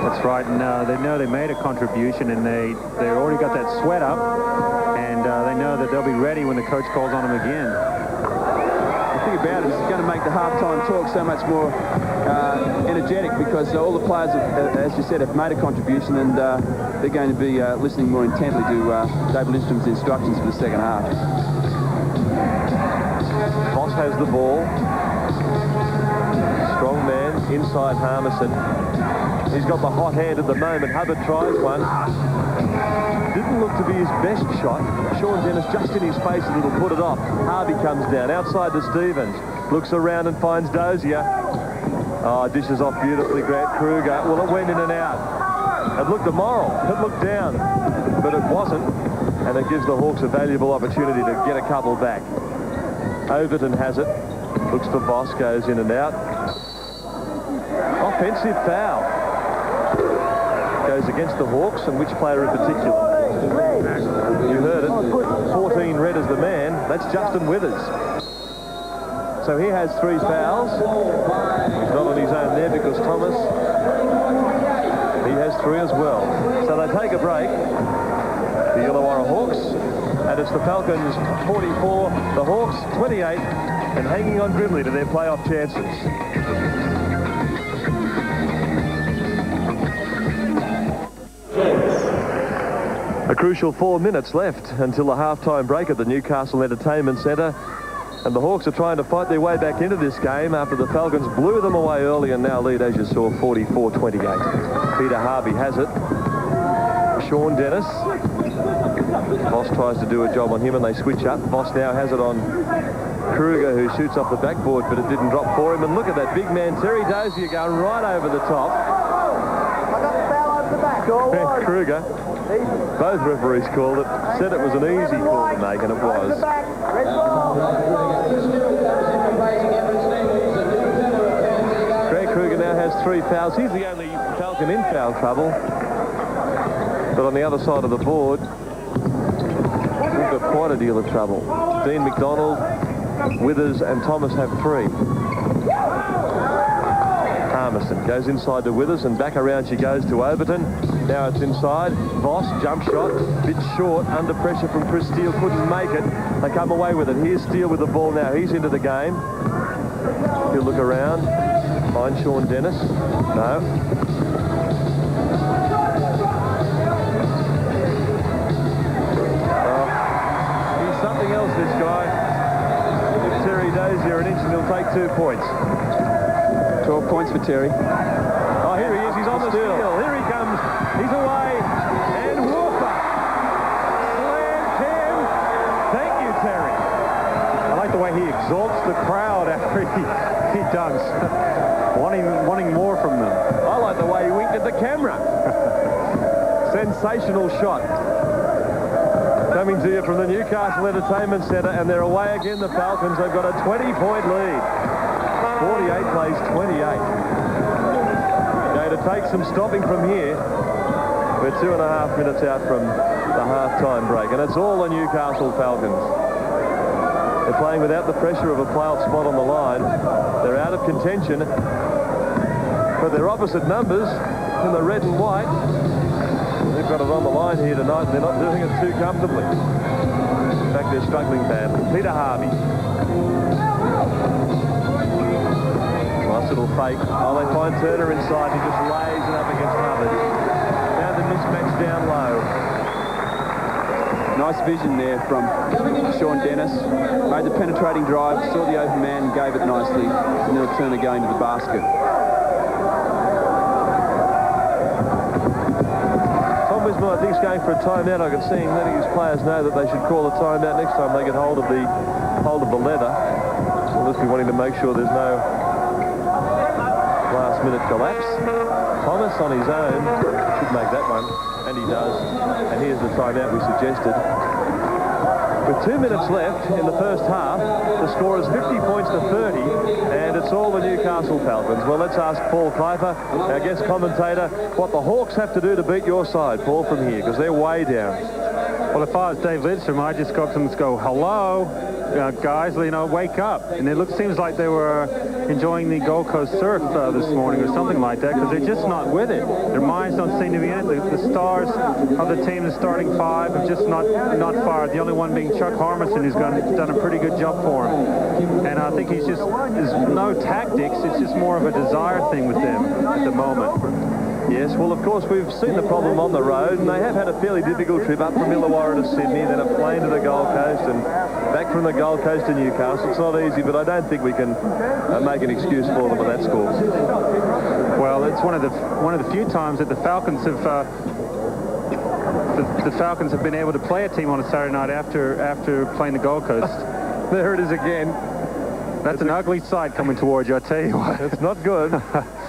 That's right, and they know they made a contribution, and they already got that sweat up, and they know that they'll be ready when the coach calls on them again. The thing about it is it's going to make the halftime talk so much more energetic, because all the players, as you said, have made a contribution, and they're going to be listening more intently to David Lindstrom's instructions for the second half. Voss has the ball. Strong man inside Harmison. He's got the hot hand at the moment. Hubbard tries one. Didn't look to be his best shot. Sean Dennis just in his face a little, put it off. Harvey comes down outside to Stevens. Looks around and finds Dozier. Oh, dishes off beautifully, Grant Kruger. Well, it went in and out. It looked immoral. It looked down. But it wasn't. And it gives the Hawks a valuable opportunity to get a couple back. Overton has it. Looks for Voss, goes in and out. Offensive foul. Goes against the Hawks, and which player in particular? You heard it. 14 red as the man. That's Justin Withers. So he has 3 fouls. He's not on his own there because Thomas, he has 3 as well. So they take a break. The Illawarra Hawks. And it's the Falcons 44, the Hawks 28, and hanging on grimly to their playoff chances. A crucial 4 minutes left until the halftime break at the Newcastle Entertainment Centre. And the Hawks are trying to fight their way back into this game after the Falcons blew them away early and now lead, as you saw, 44-28. Peter Harvey has it. Sean Dennis. Voss tries to do a job on him and they switch up. Voss now has it on Kruger, who shoots off the backboard, but it didn't drop for him. And look at that big man, Terry Dozier, going right over the top. I got the foul over the back. Ben Kruger, both referees called it, said it was an easy call to make, and it was. Grant Kruger now has 3 fouls. He's the only Falcon in foul trouble. But on the other side of the board, we've got quite a deal of trouble. Dean McDonald, Withers and Thomas have 3. Harmison goes inside to Withers and back around she goes to Overton. Now it's inside. Voss, jump shot, bit short, under pressure from Chris Steele, couldn't make it. They come away with it. Here's Steele with the ball now. He's into the game. He'll look around, find Sean Dennis. No. Something else, this guy. If Terry Dozier an inch, and he'll take 2 points. 12 points for Terry. Oh, here he is. He's on the steal. Here he comes. He's away. And Walker. Slam Cam. Thank you, Terry. I like the way he exalts the crowd after he dunks. wanting more from them. I like the way he winked at the camera. Sensational shot. Coming to you from the Newcastle Entertainment Centre, and they're away again, the Falcons. They've got a 20-point lead. 48 plays 28. Going to take some stopping from here. We're 2.5 minutes out from the half-time break, and it's all the Newcastle Falcons. They're playing without the pressure of a playoff spot on the line. They're out of contention, but they're opposite numbers in the red and white. They've got it on the line here tonight, and they're not doing it too comfortably. In fact, they're struggling badly. Peter Harvey. Nice little fake. Oh, they find Turner inside. He just lays it up against Hubbard. Found the mismatch down low. Nice vision there from Sean Dennis. Made the penetrating drive, saw the open man, gave it nicely, and then Turner going to the basket. Wisman, I think, is going for a timeout. I can see him letting his players know that they should call a timeout next time they get hold of the leather. He'll just be wanting to make sure there's no last-minute collapse. Thomas on his own should make that one, and he does. And here's the timeout we suggested. With 2 minutes left in the first half, the score is 50 points to 30, and it's all the Newcastle Falcons. Well, let's ask Paul Kuiper, our guest commentator, what the Hawks have to do to beat your side, Paul, from here, because they're way down. Well, if I was Dave Lidstrom, I'd just go up to them and go, hello, guys, you know, wake up. And it seems like they were enjoying the Gold Coast surf this morning or something like that, because they're just not with it. Their minds don't seem to be in it. The stars of the team, the starting five, have just not fired. The only one being Chuck Harmison, who's done a pretty good job for him. And I think there's no tactics. It's just more of a desire thing with them at the moment. Yes, well, of course, we've seen the problem on the road, and they have had a fairly difficult trip up from Illawarra to Sydney, then a plane to the Gold Coast, and back from the Gold Coast to Newcastle. It's not easy, but I don't think we can make an excuse for them with that score. Well, it's one of the few times that the Falcons have been able to play a team on a Saturday night after playing the Gold Coast. There it is again. That's an ugly sight coming towards you, I tell you what. It's not good.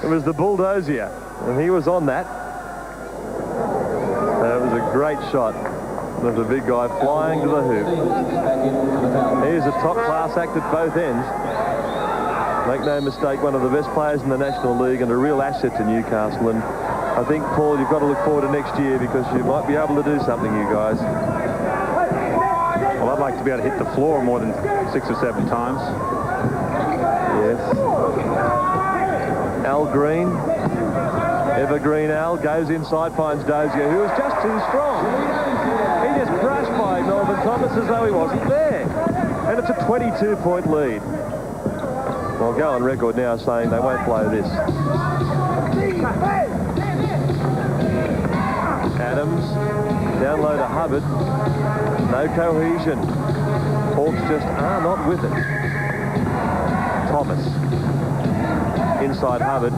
It was the bulldozer, and he was on that. That was a great shot. There's a big guy flying to the hoop. He's a top-class act at both ends. Make no mistake, one of the best players in the National League and a real asset to Newcastle. And I think, Paul, you've got to look forward to next year because you might be able to do something, you guys. Well, I'd like to be able to hit the floor more than 6 or 7 times. Yes. Al Green, evergreen Al, goes inside, finds Dozier, who is just too strong. He just brushed by Melvin Thomas as though he wasn't there. And it's a 22-point lead. Well, go on record now saying they won't blow this. Adams, down low to Hubbard. No cohesion. Hawks just are not with it. Thomas. Inside Hubbard.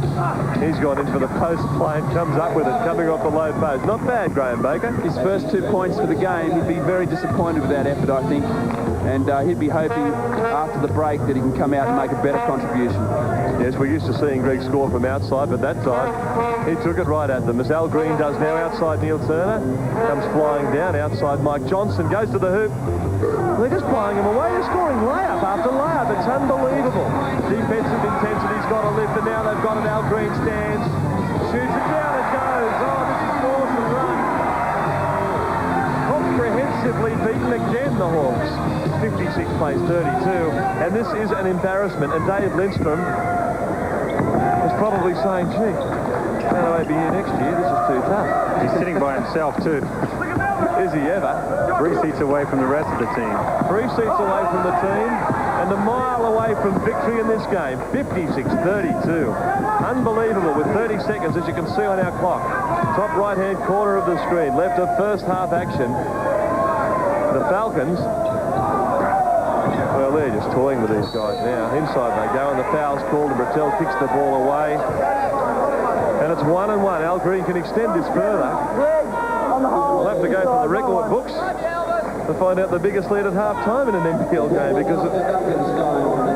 He's gone in for the post play and comes up with it, coming off the low post. Not bad, Graham Baker. His first 2 points for the game. He'd be very disappointed with that effort, I think. And he'd be hoping after the break that he can come out and make a better contribution. Yes, we're used to seeing Greg score from outside, but that time he took it right at them. As Al Green does now outside Neil Turner. Comes flying down outside Mike Johnson. Goes to the hoop. They're just blowing him away. They're scoring layup after layup. It's unbelievable. Defensive intensity's got a lift, and now they've got an Al Green stands. Shoots it down, it goes. Oh, this is force and run. Comprehensively beaten again, the Hawks. 56 plays 32. And this is an embarrassment. And Dave Lindstrom is probably saying, gee, how do I be here next year? This is too tough. He's sitting by himself, too. Is he ever? 3 seats away from the rest of the team. 3 seats away from the team and a mile away from victory in this game. 56-32. Unbelievable with 30 seconds, as you can see on our clock. Top right-hand corner of the screen. Left of first half action. The Falcons, well, they're just toying with these guys now. Inside they go, and the foul's called, and Brattel kicks the ball away. And it's 1-1. Al Green can extend this further. We'll have to go from the record books to find out the biggest lead at half-time in an NBL game, because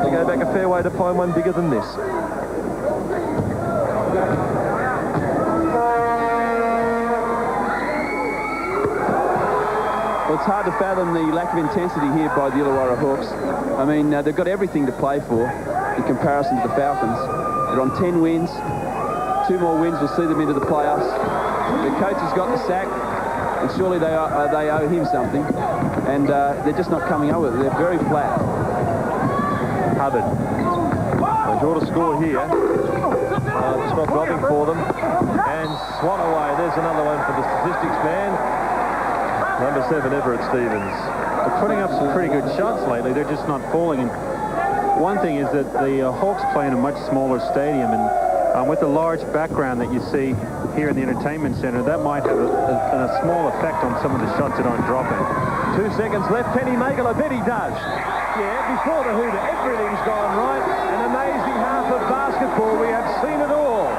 you go back a fair way to find one bigger than this. Well, it's hard to fathom the lack of intensity here by the Illawarra Hawks. I mean, they've got everything to play for in comparison to the Falcons. They're on 10 wins. 2 more wins will see them into the playoffs. The coach has got the sack, and surely they owe him something. And they're just not coming up with it. They're very flat. Hubbard. They draw to score here. It's not dropping for them. And swat away. There's another one for the statistics man. Number 7, Everett Stevens. They're putting up some pretty good shots lately. They're just not falling. And one thing is that the Hawks play in a much smaller stadium, and with the large background that you see here in the entertainment center, that might have a small effect on some of the shots that aren't dropping. 2 seconds left. Can he make it? I bet he does. Yeah, before the hooter, everything's gone right. An amazing half of basketball. We have seen it all.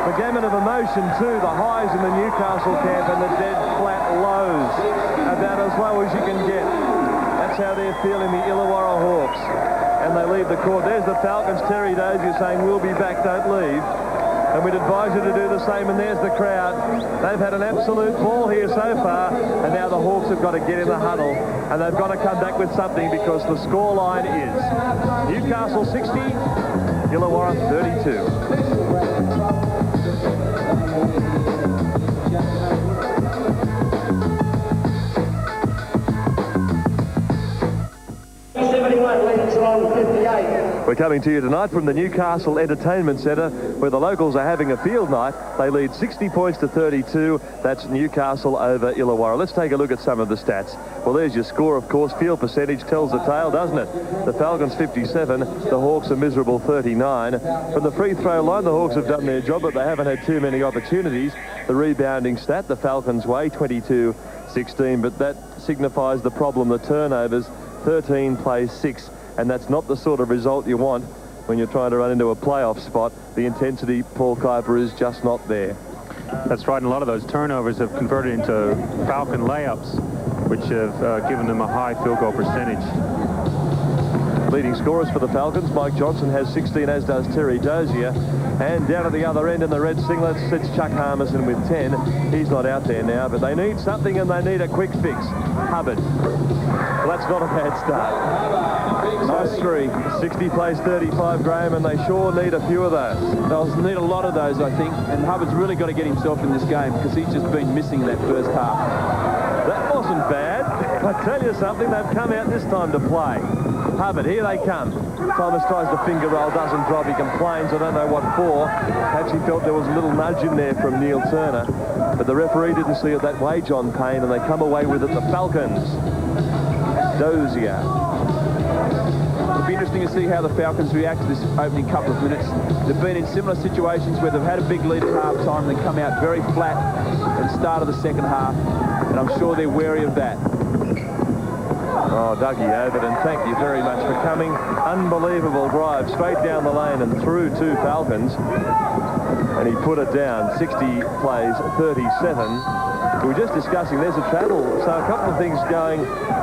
The gamut of emotion too, the highs in the Newcastle camp and the dead flat lows, about as low as you can get. That's how they're feeling, the Illawarra Hawks. And they leave the court. There's the Falcons, Terry Dozier saying, we'll be back, don't leave. And we'd advise you to do the same, and there's the crowd. They've had an absolute ball here so far, and now the Hawks have got to get in the huddle, and they've got to come back with something because the scoreline is Newcastle 60, Illawarra 32. We're coming to you tonight from the Newcastle Entertainment Centre, where the locals are having a field night. They lead 60 points to 32. That's Newcastle over Illawarra. Let's take a look at some of the stats. Well, there's your score, of course. Field percentage tells the tale, doesn't it? The Falcons 57, the Hawks a miserable 39. From the free throw line, the Hawks have done their job, but they haven't had too many opportunities. The rebounding stat, the Falcons' way, 22-16, but that signifies the problem, the turnovers. 13 plays 6, and that's not the sort of result you want when you're trying to run into a playoff spot. The intensity, Paul Kuiper, is just not there. That's right, and a lot of those turnovers have converted into Falcon layups, which have given them a high field goal percentage. Leading scorers for the Falcons, Mike Johnson has 16, as does Terry Dozier. And down at the other end in the red singlet sits Chuck Harmison with 10. He's not out there now, but they need something and they need a quick fix. Hubbard. Well, that's not a bad start. Nice three. 60 plays 35, Graham, and they sure need a few of those. They'll need a lot of those, I think, and Hubbard's really got to get himself in this game because he's just been missing that first half. That wasn't bad. I tell you something, they've come out this time to play. Hubbard, here they come. Thomas tries to finger roll, doesn't drop. He complains, I don't know what for. Perhaps he felt there was a little nudge in there from Neil Turner. But the referee didn't see it that way, John Payne, and they come away with it, the Falcons. Dozier. It'll be interesting to see how the Falcons react to this opening couple of minutes. They've been in similar situations where they've had a big lead at half-time and then come out very flat at the start of the second half, and I'm sure they're wary of that. Oh, Dougie Overton, thank you very much for coming. Unbelievable drive straight down the lane and through two Falcons. And he put it down. 60 plays 37. We were just discussing, there's a travel. So a couple of things going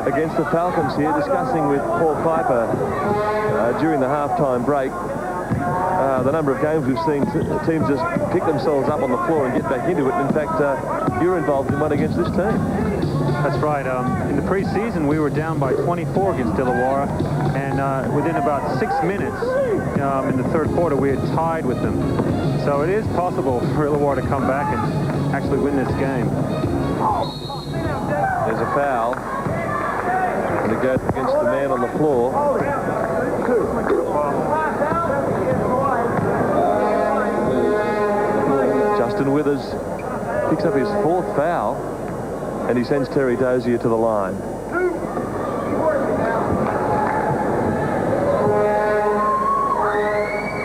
against the Falcons here, discussing with Paul Kuiper during the halftime break. The number of games we've seen teams just pick themselves up on the floor and get back into it. In fact, you're involved in one against this team. That's right. In the preseason, we were down by 24 against Illawarra, and within about 6 minutes in the third quarter, we had tied with them. So it is possible for Illawarra to come back and actually win this game. There's a foul, and it goes against the man on the floor. Justin Withers picks up his fourth foul, and he sends Terry Dozier to the line.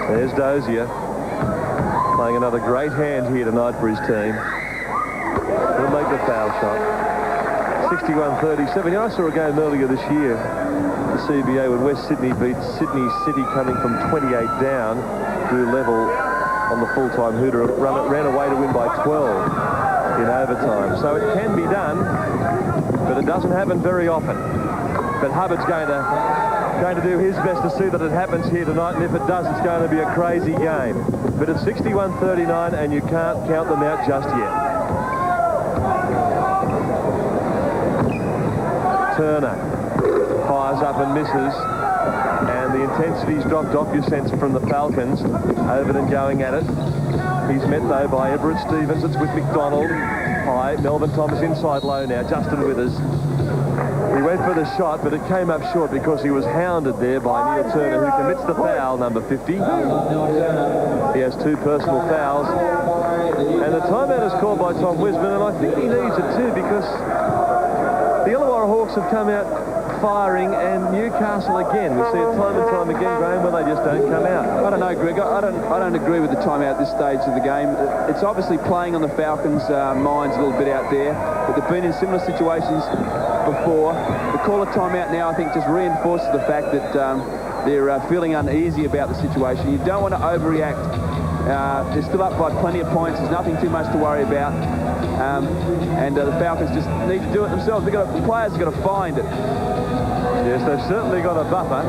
There's Dozier, playing another great hand here tonight for his team. He'll make the foul shot. 61-37. I saw a game earlier this year, the CBA, when West Sydney beat Sydney City, coming from 28 down, drew level on the full-time hooter, ran away to win by 12 in overtime. So it can be done, but it doesn't happen very often. But Hubbard's going to do his best to see that it happens here tonight, and if it does, it's going to be a crazy game. But it's 61-39, and you can't count them out just yet. Turner fires up and misses, and the intensity's dropped off, you sense, from the Falcons. Overton going at it. He's met, though, by Everett Stevens. It's with McDonald. High. Melvin Thomas inside low now. Justin Withers. He went for the shot, but it came up short because he was hounded there by Neil Turner, who commits the foul, number 50. He has 2 personal fouls. And the timeout is called by Tom Wisman, and I think he needs it too, because the Illawarra Hawks have come out firing, and Newcastle again. We see it time and time again, Graham, where they just don't come out. I don't know, Greg. I don't agree with the timeout at this stage of the game. It's obviously playing on the Falcons' minds a little bit out there, but they've been in similar situations before. The call of timeout now, I think, just reinforces the fact that they're feeling uneasy about the situation. You don't want to overreact They're still up by plenty of points. There's nothing too much to worry about. And the Falcons just need to do it themselves. The players have got to find it. Yes, they've certainly got a buffer.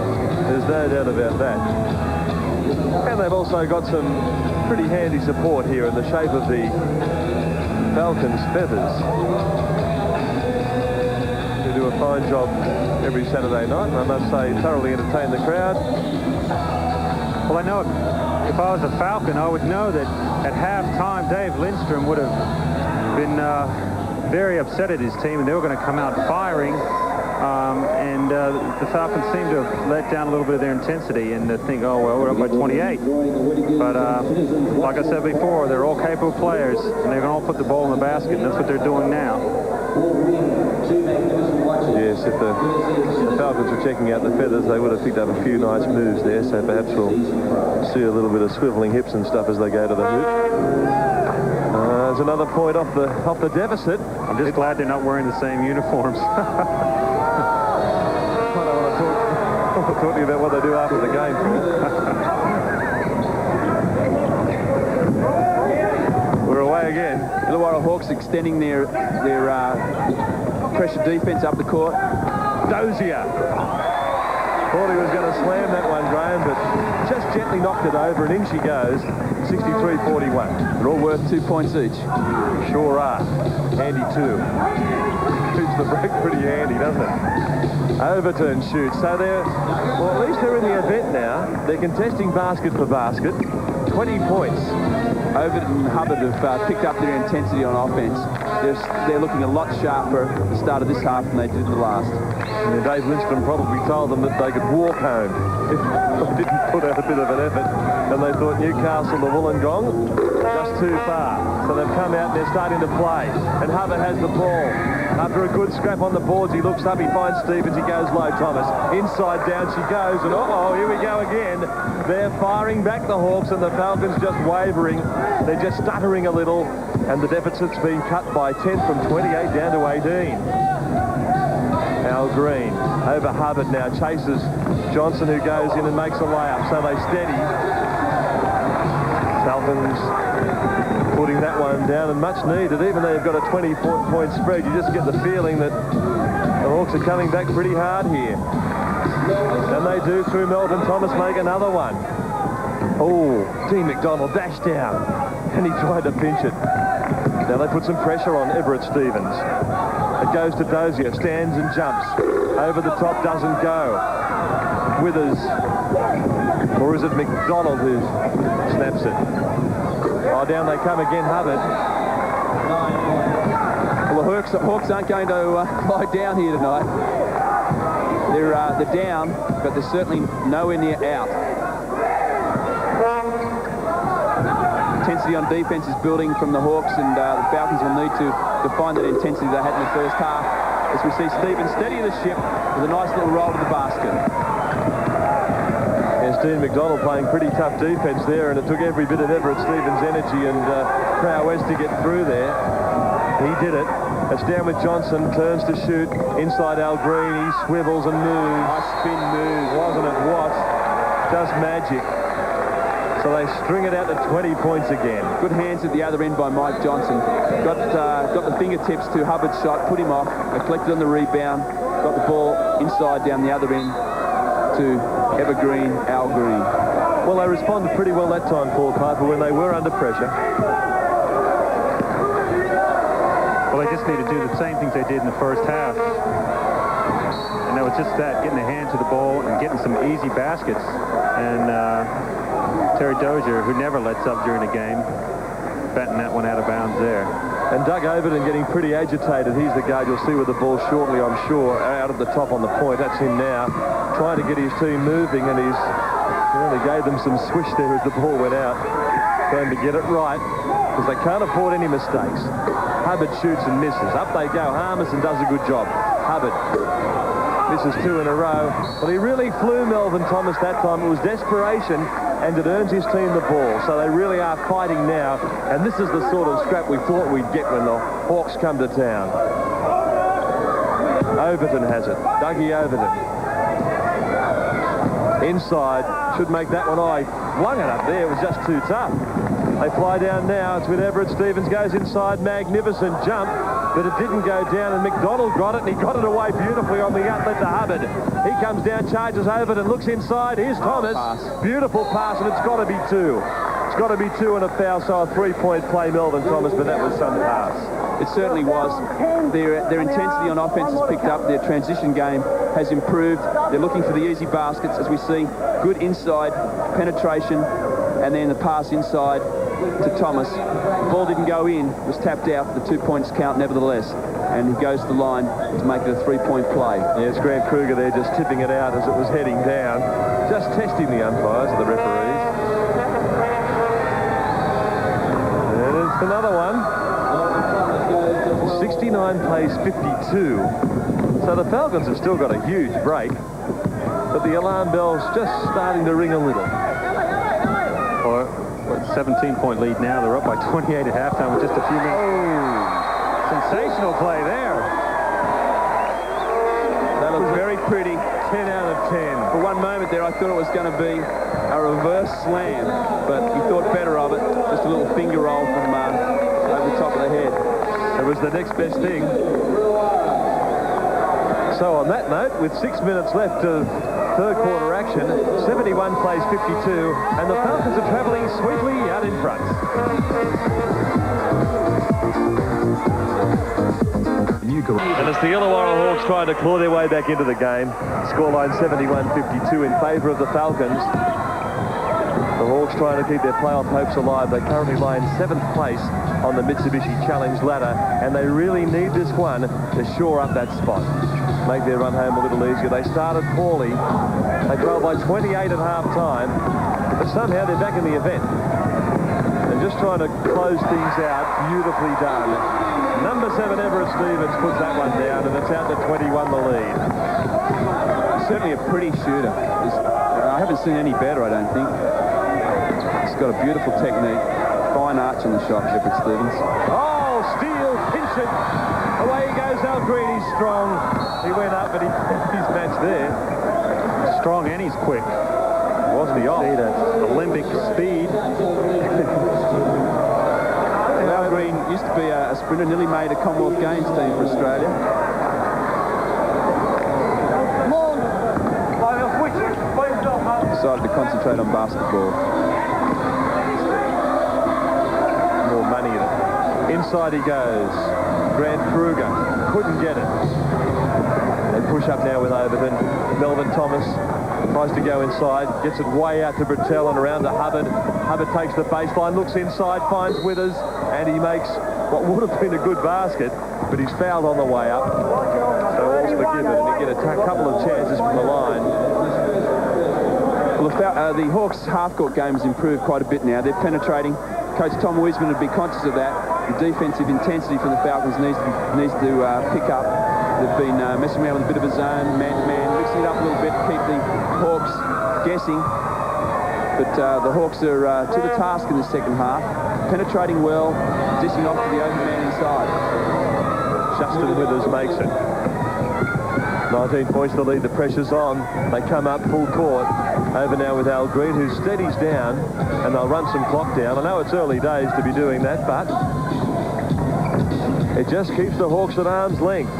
There's no doubt about that. And they've also got some pretty handy support here in the shape of the Falcons feathers. They do a fine job every Saturday night, and I must say thoroughly entertain the crowd. Well, I know if I was a Falcon, I would know that at halftime Dave Lindstrom would have been very upset at his team, and they were going to come out firing. And the Falcons seem to have let down a little bit of their intensity and think, oh, well, we're up by 28. But like I said before, they're all capable players, and they're going to all put the ball in the basket, and that's what they're doing now. Yes, if the Falcons were checking out the feathers, they would have picked up a few nice moves there, so perhaps we'll see a little bit of swiveling hips and stuff as they go to the hoop. There's another point off the deficit. I'm just glad they're not wearing the same uniforms. I want to talk to you about what they do after the game. We're away again. Illawarra Hawks extending their pressure defence up the court. Dozier. Thought he was going to slam that one, Graham, but just gently knocked it over, and in she goes. 63-41. They're all worth 2 points each. Sure are. Handy too. Shoots the break pretty handy, doesn't it? Overturn shoots. So well, at least they're in the event now. They're contesting basket for basket. 20 points. Overton and Hubbard have picked up their intensity on offense. They're looking a lot sharper at the start of this half than they did the last. And Dave Lindstrom probably told them that they could walk home if they didn't put out a bit of an effort. And they thought Newcastle, the Wollongong, just too far. So they've come out and they're starting to play. And Hubbard has the ball. After a good scrap on the boards, he looks up, he finds Stevens, he goes low, Thomas. Inside, down she goes, and uh-oh, here we go again. They're firing back the Hawks, and the Falcons just wavering. They're just stuttering a little, and the deficit's been cut by 10 from 28 down to 18. Al Green over Hubbard now, chases Johnson, who goes in and makes a layup, so they steady. Falcons putting that one down, and much needed. Even though they've got a 20-point spread, you just get the feeling that the Hawks are coming back pretty hard here. And they do through Melvin Thomas make another one. Oh, Dean McDonald dashed down, and he tried to pinch it. Now they put some pressure on Everett Stevens. It goes to Dozier, stands and jumps. Over the top, doesn't go. Withers, or is it McDonald who snaps it? Oh, down they come again, Hubbard. Well, the Hawks aren't going to lie down here tonight. They're down, but they're certainly nowhere near out. Intensity on defence is building from the Hawks, and the Falcons will need to define that intensity they had in the first half. As we see Stevens steady the ship with a nice little roll to the basket. Yes, Dean McDonald playing pretty tough defence there, and it took every bit of Everett Stevens' energy and prowess to get through there. He did it. It's down with Johnson, turns to shoot. Inside Al Green, he swivels and moves. Nice spin move. Wasn't it what? Just magic. So they string it out to 20 points again. Good hands at the other end by Mike Johnson. Got the fingertips to Hubbard's shot, put him off, collected on the rebound, got the ball inside down the other end to Evergreen, Al Green. Well, they responded pretty well that time, Paul Piper, when they were under pressure. Well, they just need to do the same things they did in the first half. And that was just that, getting their hand to the ball and getting some easy baskets. And Terry Dozier, who never lets up during a game, batting that one out of bounds there. And Doug Overton getting pretty agitated. He's the guard you'll see with the ball shortly, I'm sure, out of the top on the point. That's him now, trying to get his team moving, and he gave them some swish there as the ball went out. Trying to get it right, because they can't afford any mistakes. Hubbard shoots and misses. Up they go. Harmison does a good job. Hubbard misses 2 in a row. Well, he really flew Melvin Thomas that time. It was desperation, and it earns his team the ball. So they really are fighting now, and this is the sort of scrap we thought we'd get when the Hawks come to town. Overton has it. Dougie Overton. Inside, should make that one. I flung it up there. It was just too tough. They fly down now. It's with Everett Stevens. Goes inside. Magnificent jump. But it didn't go down, and McDonald got it, and he got it away beautifully on the outlet to Hubbard. He comes down, charges over it, and looks inside. Here's Thomas. Beautiful pass, and it's got to be two. It's got to be two and a foul, so a three-point play, Melvin Thomas, but that was some pass. It certainly was. Their intensity on offense has picked up. Their transition game has improved. They're looking for the easy baskets, as we see. Good inside penetration, and then the pass inside to Thomas. The ball didn't go in, was tapped out. The 2 points count nevertheless, and he goes to the line to make it a three-point play. Yes, Grant Kruger there just tipping it out as it was heading down, just testing the umpires and the referees. And it's another one. 69 plays 52. So the Falcons have still got a huge break, but the alarm bell's just starting to ring a little. Or 17-point lead now. They're up by 28 at halftime with just a few minutes. Oh, sensational play there. That looks very pretty. 10 out of 10. For one moment there, I thought it was going to be a reverse slam, but he thought better of it. Just a little finger roll from over the top of the head. It was the next best thing. So on that note, with 6 minutes left of third quarter action, 71 plays 52, and the Falcons are travelling sweetly out in front. And it's the Illawarra Hawks trying to claw their way back into the game. Scoreline 71-52 in favour of the Falcons. The Hawks trying to keep their playoff hopes alive. They currently lie in 7th place on the Mitsubishi Challenge ladder, and they really need this one to shore up that spot, make their run home a little easier. They started poorly. They trailed by 28 at half-time, but somehow they're back in the event. And just trying to close things out, beautifully done. Number 7, Everett Stevens, puts that one down, and it's out to 21 the lead. Certainly a pretty shooter. I haven't seen any better, I don't think. He's got a beautiful technique. Fine arch on the shot, Everett Stevens. Oh, steal, pinch it. Away he goes, Al Green. He's strong. He went up, but he's matched there. Strong and he's quick. Wasn't he off? Olympic speed. Al Green used to be a sprinter, nearly made a Commonwealth Games team for Australia. Decided to concentrate on basketball. More money in it. Inside he goes. Grant Kruger couldn't get it. They push up now with Overton. Melvin Thomas tries to go inside, gets it way out to Bertel and around to Hubbard. Hubbard takes the baseline, looks inside, finds Withers, and he makes what would have been a good basket, but he's fouled on the way up. So all's forgiven, and he get a couple of chances from the line. Well, the Hawks' half-court game has improved quite a bit now. They're penetrating. Coach Tom Wiesman would be conscious of that. The defensive intensity from the Falcons needs to pick up. They've been messing around with a bit of a zone, man-to-man, mixing it up a little bit to keep the Hawks guessing. But the Hawks are to the task in the second half, penetrating well, dishing off to the open man inside. Justin Withers makes it. 19 points to lead, the pressure's on. They come up full court. Over now with Al Green, who steadies down, and they'll run some clock down. I know it's early days to be doing that, but it just keeps the Hawks at arm's length.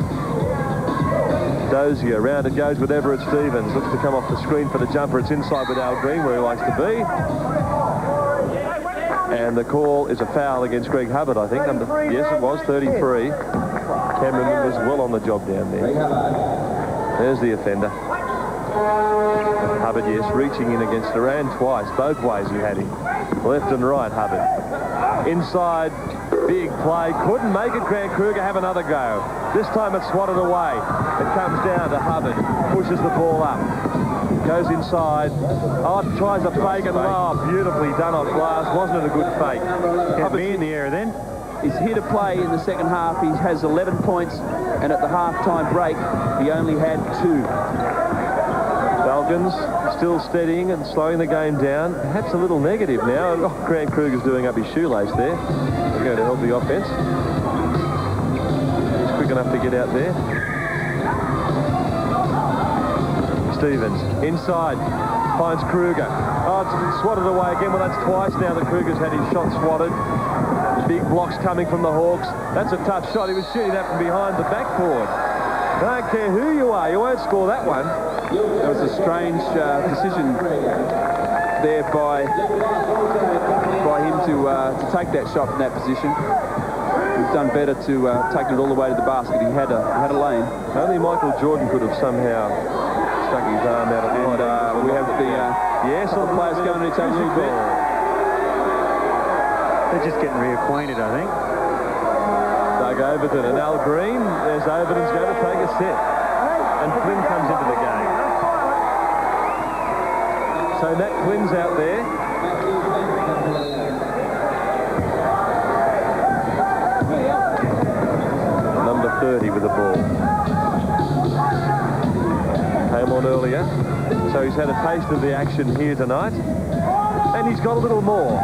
Dozier, round it goes with Everett Stevens. Looks to come off the screen for the jumper. It's inside with Al Green, where he likes to be. And the call is a foul against Greg Hubbard, I think. Yes, it was, 33. Cameron was well on the job down there. There's the offender. Hubbard, yes, reaching in against Duran twice. Both ways he had him. Left and right, Hubbard. Inside, big play. Couldn't make it. Grant Kruger have another go. This time it's swatted away. It comes down to Hubbard. Pushes the ball up. Goes inside. Oh, tries a fake and beautifully done off glass. Wasn't it a good fake? Get me in the air then. He's here to play in the second half. He has 11 points, and at the half-time break, he only had 2. Falcons still steadying and slowing the game down. Perhaps a little negative now. Oh, Grant Kruger's doing up his shoelace there. They're going to help the offense. He's quick enough to get out there. Stevens inside. finds Kruger. Oh, it's swatted away again. Well, that's twice now that Kruger's had his shot swatted. Big blocks coming from the Hawks. That's a tough shot. He was shooting that from behind the backboard. Don't care who you are, you won't score that one. There was a strange decision there by him to take that shot from that position. He's done better to take it all the way to the basket. He had a lane. Only Michael Jordan could have somehow stuck his arm out at the And we have the all the players going to each other a little bit. They're just getting reacquainted, I think. Doug Overton and Al Green. There's Overton's going to take a set. And Flynn comes into the game. So Matt Flynn's out there. Number 30 with the ball. Came on earlier. So he's had a taste of the action here tonight. And he's got a little more.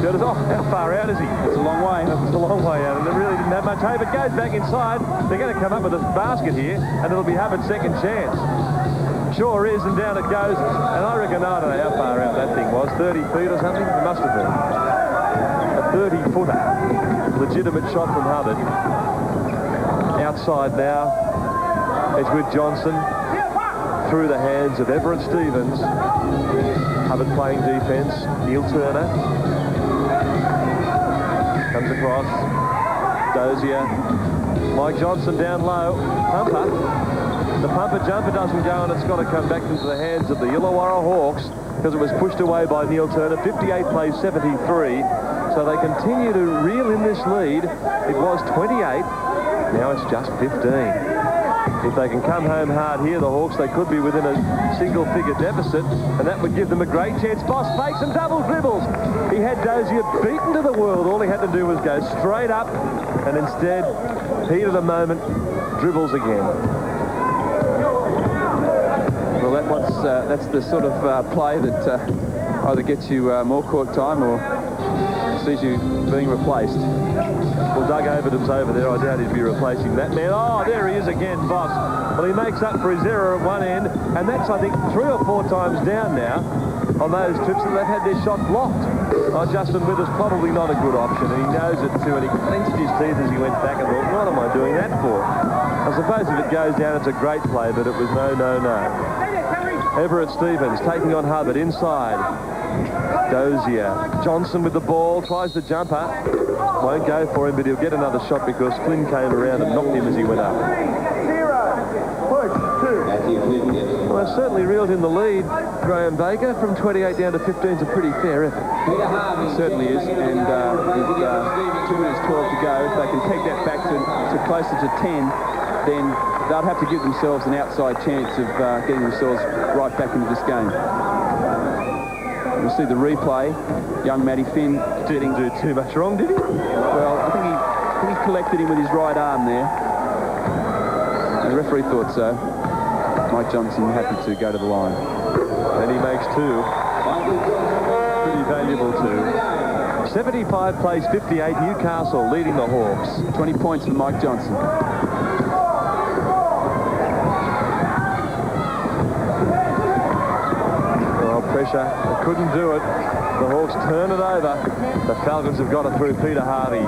Oh, how far out is he? It's a long way. It's a long way out, and it really didn't have much hope. It goes back inside. They're going to come up with a basket here, and it'll be Hubbard's second chance. Sure is, and down it goes. And I reckon, I don't know how far out that thing was, 30 feet or something? It must have been. A 30-footer. Legitimate shot from Hubbard. Outside now. It's with Johnson. Through the hands of Everett Stevens. Hubbard playing defence. Neil Turner. Comes across. Dozier. Mike Johnson down low. Pumper. The pumper jumper doesn't go, and it's got to come back into the hands of the Illawarra Hawks because it was pushed away by Neil Turner. 58 plays 73. So they continue to reel in this lead. It was 28. Now it's just 15. If they can come home hard here, the Hawks, they could be within a single-figure deficit, and that would give them a great chance. Boss fakes and double dribbles. He had Dozier beaten to the world. All he had to do was go straight up, and instead, heat of the moment, dribbles again. Well, that's the sort of play that either gets you more court time or sees you being replaced. Well, Doug Overton's over there. I doubt he'd be replacing that man. Oh, there he is again, Boss. Well, he makes up for his error at one end, and that's, I think, 3 or 4 times down now on those trips that they've had their shot blocked. Oh, Justin Withers probably not a good option, and he knows it too, and he clenched his teeth as he went back and thought, what am I doing that for? I suppose if it goes down, it's a great play, but it was no, no, no. Everett Stevens taking on Hubbard inside. Dozier. Johnson with the ball, tries the jumper. Won't go for him, but he'll get another shot because Flynn came around and knocked him as he went up. 0. Push 2. Well, they've certainly reeled in the lead. Graham Baker from 28 down to 15 is a pretty fair effort. It certainly is, and with 2 minutes 12 to go, if they can take that back to closer to 10, then they'll have to give themselves an outside chance of getting themselves right back into this game. We'll see the replay. Young Matty Finn Didn't do too much wrong, did he? Well, I think he collected him with his right arm there. And the referee thought so. Mike Johnson happy to go to the line. And he makes 2. Pretty valuable 2. 75 plays 58. Newcastle leading the Hawks. 20 points for Mike Johnson. Pressure. They couldn't do it. The Hawks turn it over. The Falcons have got it through Peter Harvey.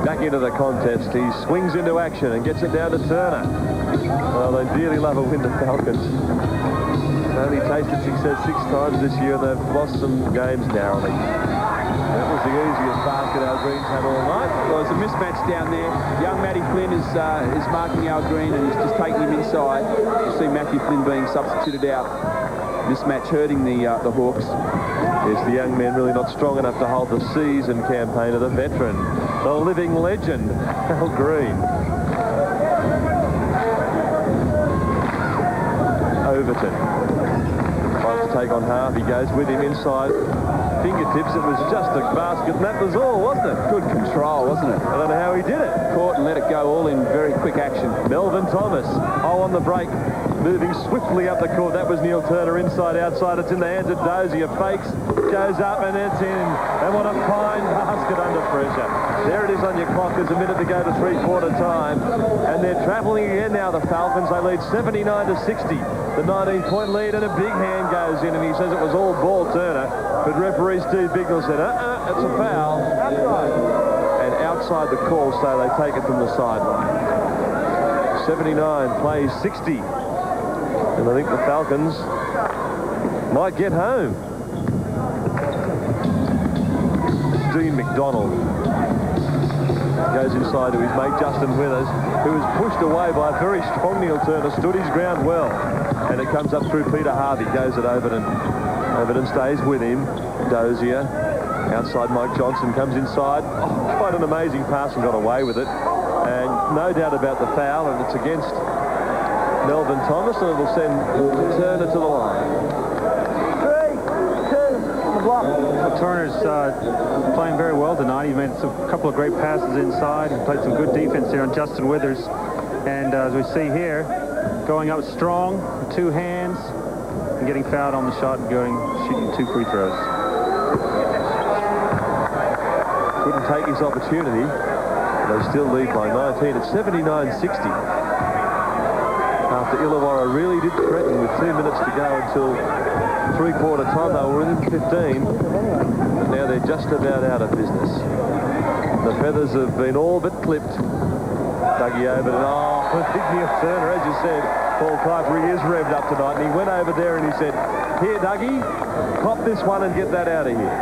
Back into the contest. He swings into action and gets it down to Turner. Well, they dearly love a win, the Falcons. Only tasted success 6 times this year, and they've lost some games narrowly. That was the easiest basket Al Green's had all night. Well, there's a mismatch down there. Young Matty Flynn is marking Al Green and he's just taking him inside. You see Matthew Flynn being substituted out. Mismatch hurting the Hawks. Yes, the young man really not strong enough to hold the season campaign of the veteran, the living legend, Al Green. Overton tries to take on Harvey, goes with him inside. Fingertips, it was just a basket, and that was all, wasn't it? Good control, wasn't it? I don't know how he did it. Caught and let it go all in very quick action. Melvin Thomas, on the break, moving swiftly up the court. That was Neil Turner inside, outside. It's in the hands of Dozier. Fakes, goes up, and it's in. And what a fine basket under pressure. There it is on your clock. There's a minute to go to 3/4 time. And they're traveling again now, the Falcons. They lead 79 to 60. the 19-point lead, and a big hand goes in, and he says it was all ball Turner, but referee Steve Bignell said, it's a foul. And outside the call, so they take it from the sideline. 79 plays 60. And I think the Falcons might get home. Dean McDonald goes inside to his mate Justin Withers, who was pushed away by a very strong Neil Turner, stood his ground well. And it comes up through Peter Harvey, goes at Overton. Overton stays with him. Dozier outside. Mike Johnson comes inside. Oh, quite an amazing pass and got away with it. And no doubt about the foul, and it's against Melvin Thomas, and it'll send Turner to the line. 3-2 on the block. Well, Turner's playing very well tonight. He made a couple of great passes inside. He played some good defense there on Justin Withers. And as we see here, going up strong, 2 hands, and getting fouled on the shot and shooting 2 free throws. Couldn't take his opportunity. They still lead by 19. It's 79-60. After Illawarra really did threaten with 2 minutes to go until three-quarter time, they were within 15. Now they're just about out of business. The feathers have been all but clipped. Dougie Overton, big Neil Turner, as you said. Paul Kuiper, he is revved up tonight, and he went over there and he said, here, Dougie, pop this one and get that out of here.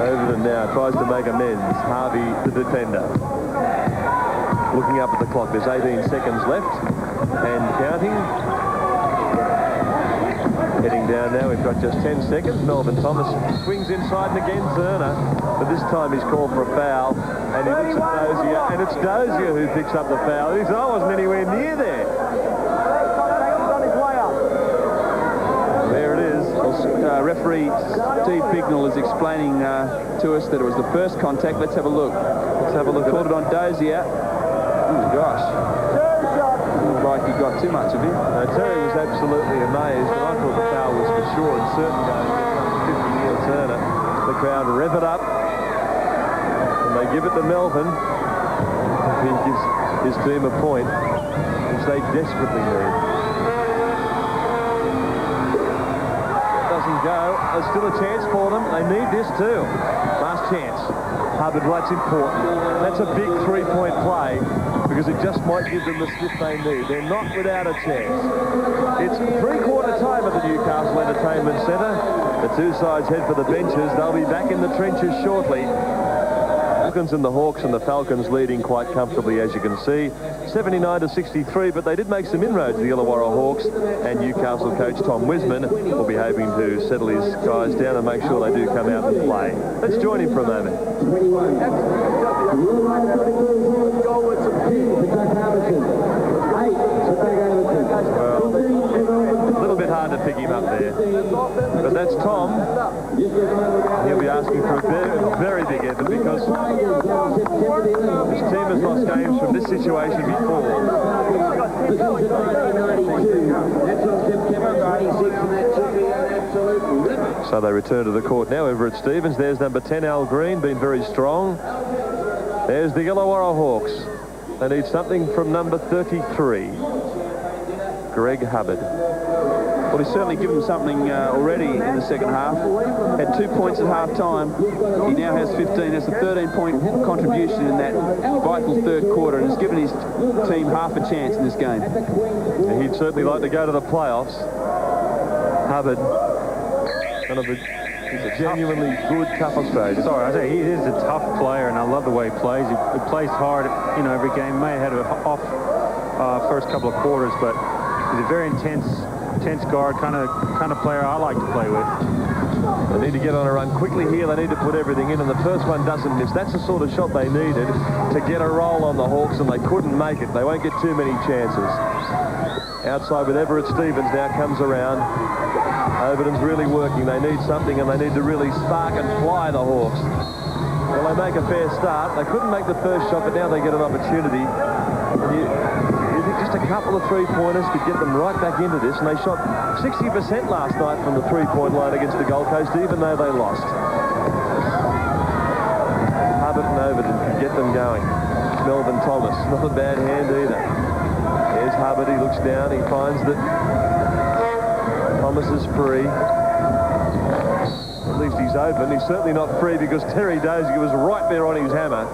Overton now tries to make amends. Harvey, the defender. Looking up at the clock, there's 18 seconds left and counting. Heading down now, we've got just 10 seconds. Melvin Thomas swings inside, and again Turner, but this time he's called for a foul, and he looks at Dozier, and it's Dozier who picks up the foul. He says, I wasn't anywhere near there. There it is. Well, referee Steve Bignell is explaining to us that it was the first contact. Let's have a look. Let's have a look. Called it on Dozier. Oh, gosh. Looked like he got too much of him. Terry was absolutely amazed, and I thought the foul was for sure, and certainly going to 50 Neil Turner. The crowd rev it up, and they give it to Melvin. He gives his team a point, which they desperately need. Doesn't go. There's still a chance for them. They need this too. Last chance. Hubbard, that's important. That's a big three-point play, because it just might give them the slip they need. They're not without a chance. It's three-quarter time at the Newcastle Entertainment Centre. The two sides head for the benches. They'll be back in the trenches shortly. Falcons and the Hawks, and the Falcons leading quite comfortably, as you can see. 79-63, but they did make some inroads, the Illawarra Hawks, and Newcastle coach Tom Wisman will be hoping to settle his guys down and make sure they do come out and play. Let's join him for a moment. Well, a little bit hard to pick him up there, but that's Tom. He'll be asking for a very big effort, because his team has lost games from this situation before. So they return to the court now over at Stevens. There's number 10, Al Green, been very strong. There's the Illawarra Hawks. They need something from number 33, Greg Hubbard. Well, he's certainly given them something already in the second half. Had 2 points at half-time. He now has 15. That's a 13-point contribution in that vital third quarter, and has given his team half a chance in this game. And he'd certainly like to go to the playoffs. Hubbard, he's a genuinely good, tough Australian. Sorry, I say he is a tough player, and I love the way he plays. He plays hard, every game. May have had an off first couple of quarters, but he's a very intense guard, kind of player I like to play with. They need to get on a run quickly here. They need to put everything in, and the first one doesn't miss. That's the sort of shot they needed to get a roll on the Hawks, and they couldn't make it. They won't get too many chances. Outside with Everett Stevens now comes around. Overton's really working. They need something, and they need to really spark and fly the Hawks. Well, they make a fair start. They couldn't make the first shot, but now they get an opportunity. You think just a couple of three-pointers could get them right back into this, and they shot 60% last night from the three-point line against the Gold Coast, even though they lost. Hubbard and Overton could get them going. Melvin Thomas, not a bad hand either. Hubbard. He looks down. He finds that Thomas is free. At least he's open. He's certainly not free because Terry Dozier was right there on his hammer,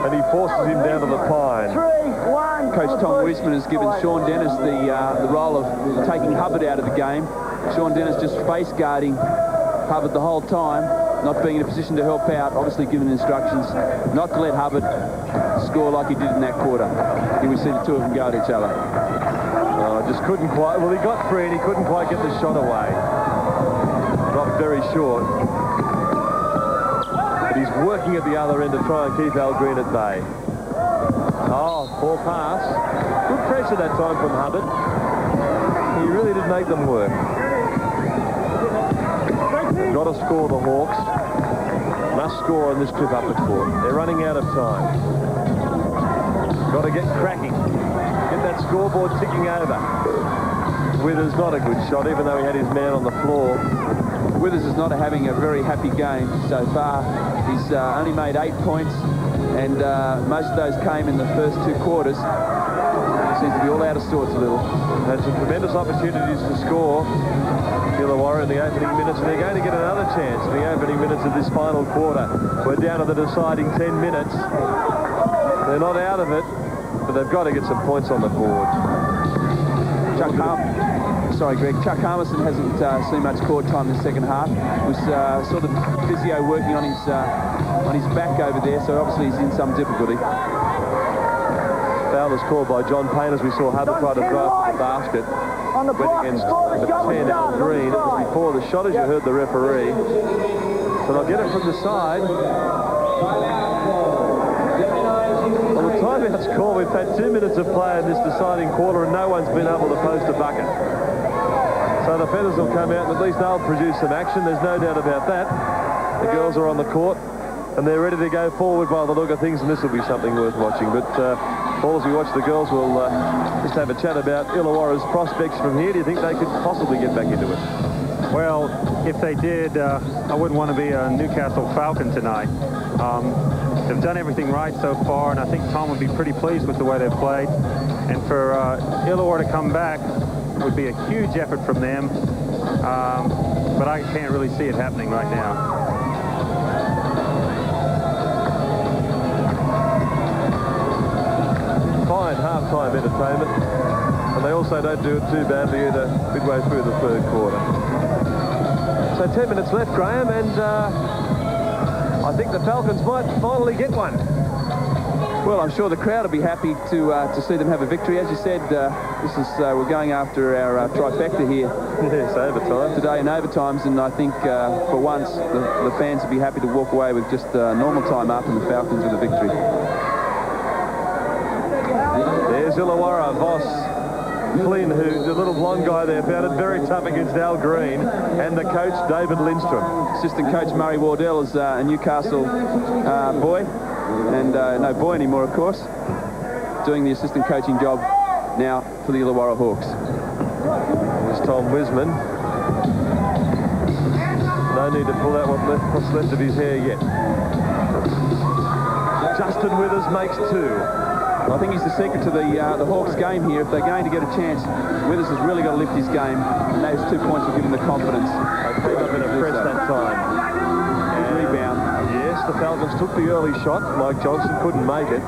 and he forces him down to the pine. Coach Tom Wiesman has given Sean Dennis the role of taking Hubbard out of the game. Sean Dennis just face guarding Hubbard the whole time, not being in a position to help out, obviously given instructions not to let Hubbard score like he did in that quarter. Here we see the two of them go at each other. Just couldn't quite, well, he got free and he couldn't quite get the shot away. Dropped very short. But he's working at the other end to try and keep Al Green at bay. Oh, poor pass. Good pressure that time from Hubbard. He really did make them work. Got to score, the Hawks. Must score on this trip up the court. They're running out of time. Got to get cracking. Get that scoreboard ticking over. Withers not a good shot, even though he had his man on the floor. Withers is not having a very happy game so far. He's only made 8 points, and most of those came in the first 2 quarters. Seems to be all out of sorts a little. Had some tremendous opportunities to score. Illawarra in the opening minutes, and they're going to get another chance in the opening minutes of this final quarter. We're down to the deciding 10 minutes. They're not out of it, but they've got to get some points on the board. Chuck Harmison hasn't seen much court time in the second half. Was sort of physio working on his back over there, so obviously he's in some difficulty. Foul is called by John Payne as we saw Hubbard try to drive to the basket. Went against the 10 Al Green. It was before the shot, as you heard the referee. So they'll get it from the side. Well, the timeout's called. We've had 2 minutes of play in this deciding quarter and no one's been able to post a bucket. So the Feathers will come out and at least they'll produce some action. There's no doubt about that. The girls are on the court and they're ready to go forward by the look of things, and this will be something worth watching. But Paul, as we watch the girls, we'll just have a chat about Illawarra's prospects from here. Do you think they could possibly get back into it? Well, if they did, I wouldn't want to be a Newcastle Falcon tonight. They've done everything right so far, and I think Tom would be pretty pleased with the way they've played. And for Illawarra to come back would be a huge effort from them, but I can't really see it happening right now. Fine half-time entertainment, and they also don't do it too badly either midway through the third quarter. So 10 minutes left, Graham, and I think the Falcons might finally get one. Well, I'm sure the crowd will be happy to see them have a victory. As you said, this is we're going after our trifecta here. Yes, overtime. Today in overtimes, and I think for once the fans will be happy to walk away with just normal time up and the Falcons with a victory. There's Illawarra, Voss, Flynn, who the little blonde guy there, found it very tough against Al Green, and the coach, David Lindstrom. Assistant coach Murray Wardell is a Newcastle boy, and no boy anymore, of course, doing the assistant coaching job now for the Illawarra Hawks. There's Tom Wiseman. No need to pull out what's left of his hair yet. Justin Withers makes 2. I think he's the secret to the Hawks game here. If they're going to get a chance, Withers has really got to lift his game, and those 2 points will give him the confidence. They came up in a press that time. And rebound. Yes, the Falcons took the early shot. Mike Johnson couldn't make it.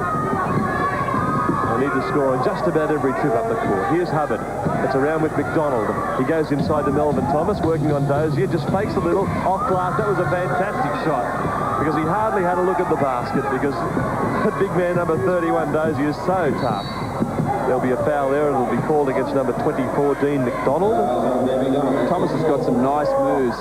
They need to score on just about every trip up the court. Here's Hubbard. It's around with McDonald. He goes inside to Melvin Thomas, working on Dozier. Just fakes a little. Off glass. That was a fantastic shot, because he hardly had a look at the basket, because that big man number 31 Dozier is so tough. There'll be a foul there, and it'll be called against number 24 Dean McDonald. Thomas has got some nice moves.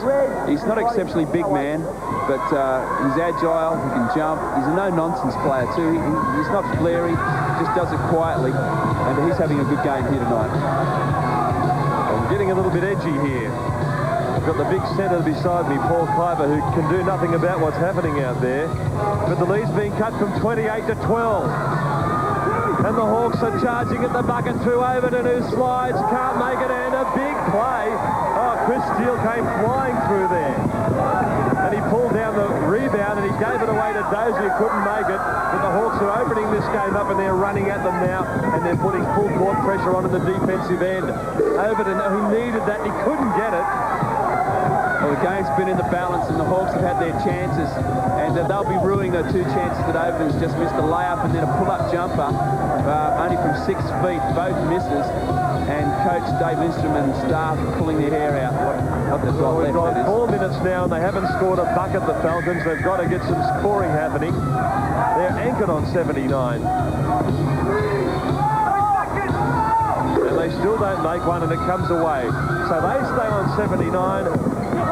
He's not exceptionally big man, but he's agile, he can jump. He's a no-nonsense player too. He's not flary, he just does it quietly, and he's having a good game here tonight. I'm getting a little bit edgy here. I've got the big centre beside me, Paul Kleiber, who can do nothing about what's happening out there. But the lead's being cut from 28 to 12. And the Hawks are charging at the bucket through Overton, who slides, can't make it, and a big play. Oh, Chris Steele came flying through there. And he pulled down the rebound and he gave it away to Dozier, couldn't make it. But the Hawks are opening this game up and they're running at them now and they're putting full court pressure on in the defensive end. Overton, who needed that, he couldn't get it. Well, the game's been in the balance and the Hawks have had their chances, and they'll be ruining the two chances that Overton's just missed, a layup and then a pull-up jumper, only from 6 feet, both misses, and Coach Dave Lindstrom and staff pulling their hair out. Well, we've got 4 minutes now and they haven't scored a bucket, the Falcons. They've got to get some scoring happening. They're anchored on 79. And they still don't make one and it comes away. So they stay on 79.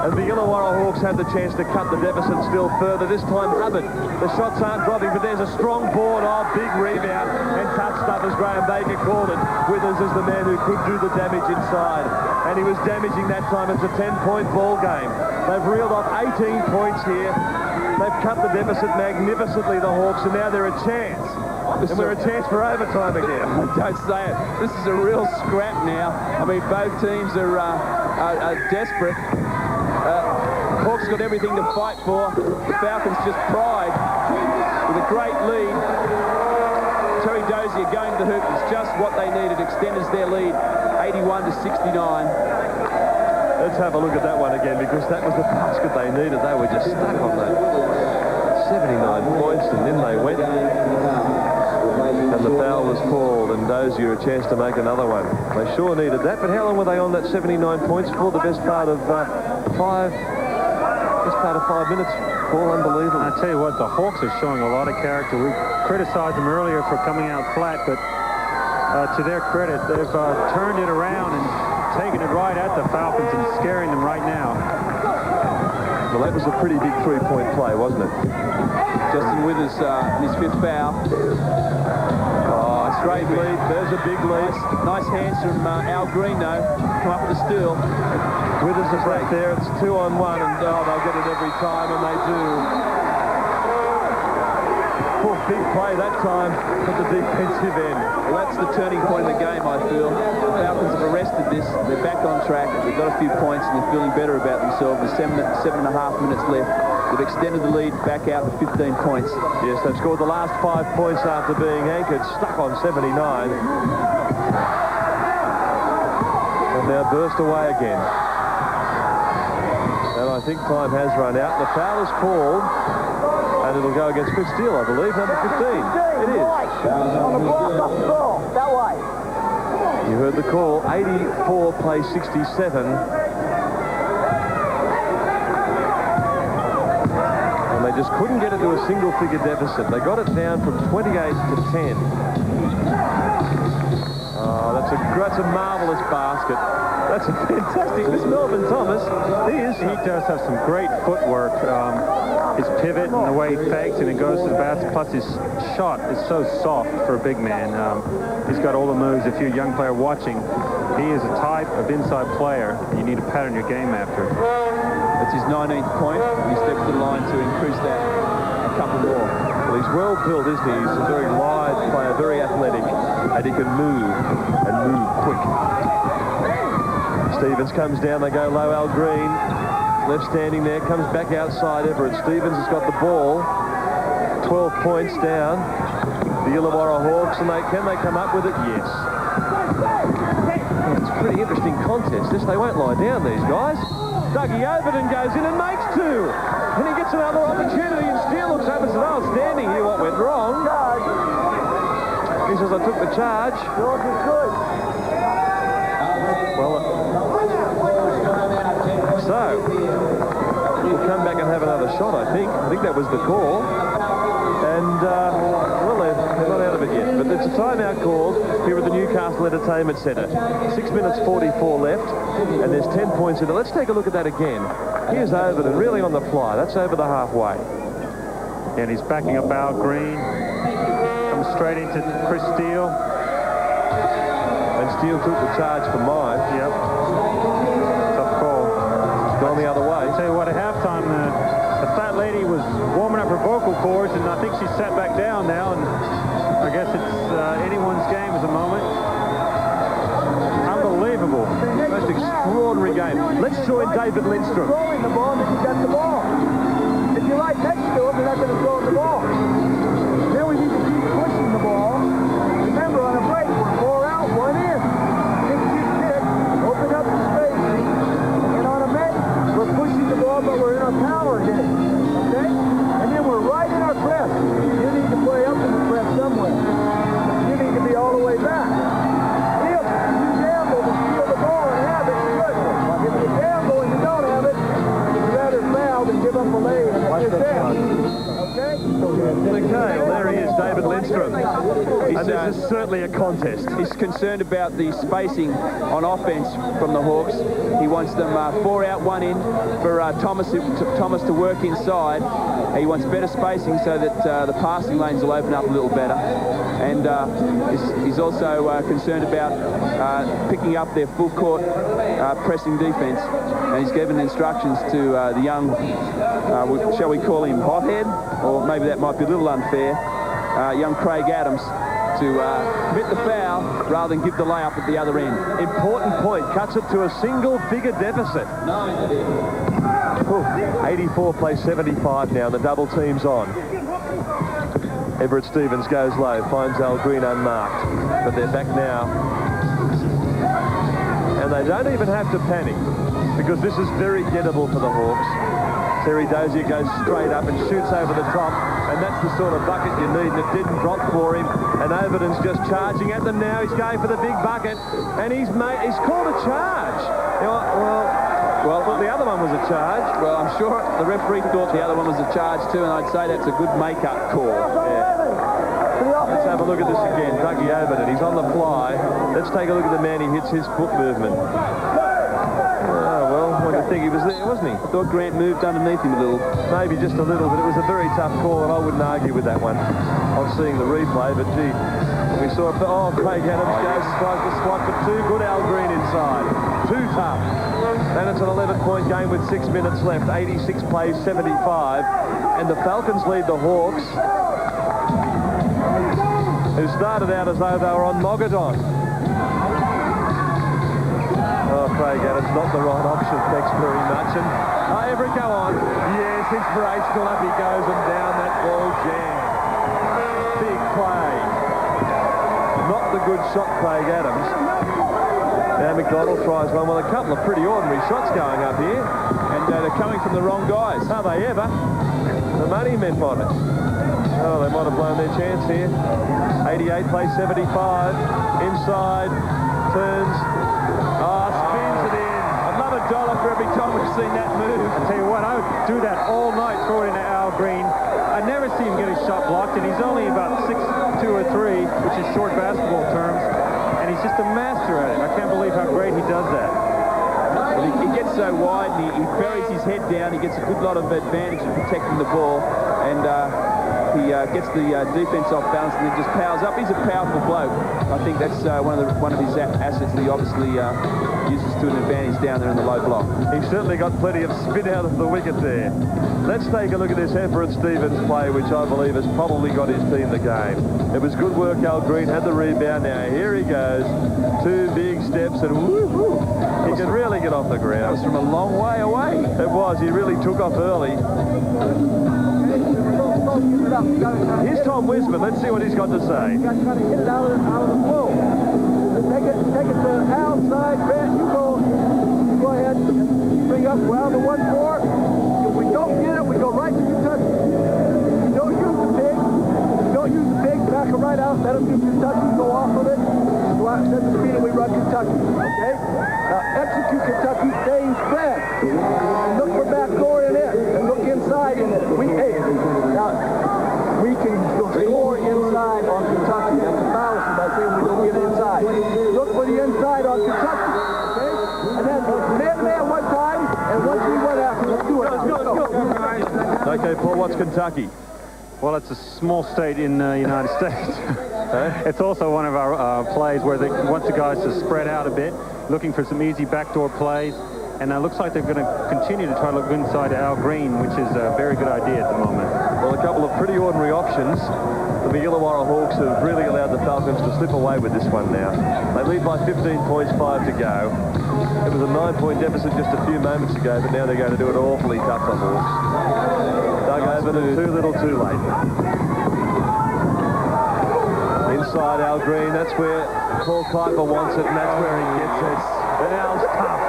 And the Illawarra Hawks had the chance to cut the deficit still further. This time Hubbard. The shots aren't dropping, but there's a strong board. Oh, big rebound and touched up as Graham Baker called it. Withers is the man who could do the damage inside. And he was damaging that time. It's a 10-point ball game. They've reeled off 18 points here. They've cut the deficit magnificently, the Hawks, and now they're a chance. And we're a chance for overtime again. Don't say it. This is a real scrap now. I mean, both teams are desperate. Hawks got everything to fight for. The Falcons just pride with a great lead. Terry Dozier going to the hoop is just what they needed. Extends their lead 81-69. Let's have a look at that one again because that was the basket they needed. They were just stuck on that. 79 points and then they went. And the foul was called and Dozier a chance to make another one. They sure needed that, but how long were they on that 79 points for? The best part of 5 minutes. All unbelievable. I tell you what, the Hawks are showing a lot of character. We criticized them earlier for coming out flat, but to their credit, they've turned it around and taken it right at the Falcons and scaring them right now. Well, that was a pretty big three-point play, wasn't it? Justin Withers in his 5th foul. Oh, straight lead. There's a big lead. Nice hands from Al Green, though. Come up with a steal. Withers is right there. It's 2-on-1, and they'll get it every time, and they do. Oh, big play that time at the defensive end. Well, that's the turning point in the game, I feel. The Falcons have arrested this. They're back on track. They've got a few points, and they're feeling better about themselves. There's 7.5 minutes left. They've extended the lead back out to 15 points. Yes, they've scored the last 5 points after being anchored, stuck on 79. And now burst away again. And I think time has run out. The foul is called, and it'll go against Chris Steele, I believe, number 15. It is. On the block off the ball, that way. You heard the call. 84 plays 67. And they just couldn't get it to a single-figure deficit. They got it down from 28 to 10. Oh, that's a marvellous basket. That's a fantastic. This Melvin Thomas, he does have some great footwork. His pivot and the way he fakes and it goes to the basket, plus his shot is so soft for a big man. He's got all the moves. If you're a young player watching, he is a type of inside player you need to pattern your game after. That's his 19th point. He steps to the line to increase that a couple more. Well, he's well built, isn't he? He's a very lithe player, very athletic, and he can move and move quick. Stevens comes down, they go low. Al Green left standing there, comes back outside Everett. Stevens has got the ball. 12 points down. The Illawarra Hawks, and can they come up with it? Yes. Well, it's a pretty interesting contest. They won't lie down, these guys. Dougie Overton goes in and makes 2. And he gets another opportunity, and Steele looks up and says, oh, standing here, what went wrong? He says, I took the charge. George is good. Well, so, we'll come back and have another shot, I think. I think that was the call. And, well, they're not out of it yet. But it's a timeout call here at the Newcastle Entertainment Centre. 6 minutes 44 left, and there's 10 points in it. Let's take a look at that again. Here's Overton, really on the fly. That's over the halfway. And he's backing up Al Green. Comes straight into Chris Steele. And Steele took the charge for mine. Yep. Tough call. It's gone the other way. I'll tell you what, at halftime, the fat lady was warming up her vocal cords, and I think she sat back down now, and I guess it's anyone's game at the moment. Unbelievable. Most extraordinary game. Let's join David Lindstrom. Throwing the ball, then you got the ball. If you're right next to him, you're not going to throw the ball. Then we need to keep pushing the ball. Remember, on a break, we're 4 out, 1 in. Kick, open up the spacing. And on a make, we're pushing the ball, but we're in our power game. Okay? And then we're right in our press. You need to play up in the press somewhere. You need to be all the way back. If you gamble to steal the ball and have it, good. If you gamble and you don't have it, you'd rather foul than give up a lay. Okay? Okay, well, there he is, David Lindstrom. And this is certainly a contest. He's concerned about the spacing on offense from the Hawks. He wants them 4 out, 1 in for Thomas to work inside. He wants better spacing so that the passing lanes will open up a little better. And he's also concerned about picking up their full court pressing defense. And he's given instructions to the young, shall we call him hothead, or maybe that might be a little unfair, young Craig Adams, to commit the foul rather than give the layup at the other end. Important point. Cuts it to a single-figure deficit. 84 plays 75 now. The double team's on. Everett Stevens goes low, finds Al Green unmarked, but they're back now. And they don't even have to panic, because this is very gettable for the Hawks. Terry Dozier goes straight up and shoots over the top, and that's the sort of bucket you need, and it didn't drop for him. And Overton's just charging at them now. He's going for the big bucket, and he's called a charge. Well, the other one was a charge. Well, I'm sure the referee thought the other one was a charge too, and I'd say that's a good make-up call. Yeah. Let's have a look at this again. Dougie Overton, he's on the fly. Let's take a look at the man. He hits his foot movement. I think he was there, wasn't he? I thought Grant moved underneath him a little. Maybe just a little, but it was a very tough call, and I wouldn't argue with that one on seeing the replay. But gee, we saw Craig Adams goes, tries to swipe for 2. Good Al Green inside. Too tough. And it's an 11-point game with 6 minutes left. 86 plays 75, and the Falcons lead the Hawks, who started out as though they were on Mogadon. Oh, Craig Adams, not the right option. Thanks very much. And Everett, go on. Yes, inspirational. Up he goes and down that ball jam. Big play. Not the good shot, Craig Adams. Now McDonald tries one. Well, a couple of pretty ordinary shots going up here. And they're coming from the wrong guys. Are they ever? The money men on it. Oh, they might have blown their chance here. 88 plays 75. Inside. Turns. Spins it in. I'd love $1 for every time we've seen that move. I tell you what, I would do that all night, throw it into Al Green. I never see him get his shot blocked, and he's only about 6'2" or 3", which is short basketball terms, and he's just a master at it. I can't believe how great he does that. Well, he gets so wide, and he buries his head down. He gets a good lot of advantage in protecting the ball, and he gets the defense off balance and then just powers up. He's a powerful bloke. I think that's one of his assets that he obviously uses to an advantage down there in the low block. He's certainly got plenty of spin out of the wicket there. Let's take a look at this Everett Stevens play, which I believe has probably got his team the game. It was good work. Al Green had the rebound. Now here he goes. 2 big steps and woo-hoo. He can really get off the ground. That was from a long way away. It was. He really took off early. Here's Tom Wisman. Let's see what he's got to say. You got to try to hit it out of the flow. Take it to the outside, Grant. You go ahead and bring up round to 1-4. If we don't get it, we go right to Kentucky. You don't use the big. You don't use the big. Back it right out. Let them do Kentucky. Go off of it. Go out and set the speed, and we run Kentucky. Okay? Now execute Kentucky. Stay in spread. And look for back door in it. And look inside in it. We can score inside on Kentucky. That's a fallacy by saying we don't get inside. Look for the inside on Kentucky, okay? And then man one time, and once we went after, let's do it. Let's go. Okay, Paul, what's Kentucky? Well, it's a small state in the United States. It's also one of our plays where they want the guys to spread out a bit, looking for some easy backdoor plays. And it looks like they're going to continue to try to look inside to Al Green, which is a very good idea at the moment. Well, couple of pretty ordinary options. The Illawarra Hawks have really allowed the Falcons to slip away with this one now. They lead by 15 points, 5 to go. It was a 9-point deficit just a few moments ago, but now they're going to do it awfully tough, the Hawks. Dug over to too little, too late. Inside Al Green, that's where Paul Kuiper wants it, and that's where he gets it. And Al's tough.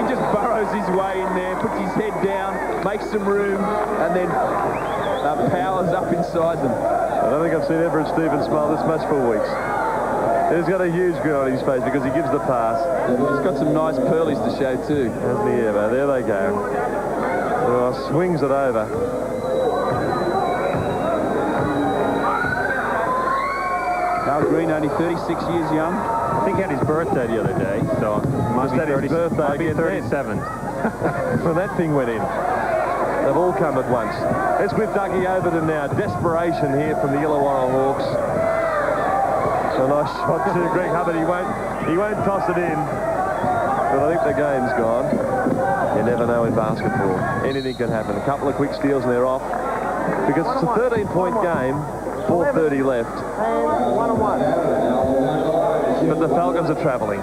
He just burrows his way in there, puts his head down, makes some room, and then powers up inside them. I don't think I've seen Everett Stevens smile this much for weeks. He's got a huge grin on his face because he gives the pass. He's got some nice pearlies to show too. Hasn't he ever? There they go. Oh, swings it over. Al Green, only 36 years young. I think he had his birthday the other day, so it must be 37. When that thing went in. They've all come at once. It's with Dougie Overton now. Desperation here from the Illawarra Hawks. A nice shot to Greg Hubbard. He won't toss it in. But I think the game's gone. You never know in basketball. Anything can happen. A couple of quick steals and they're off. Because it's a 13-point game. 4:30 left. But the Falcons are travelling.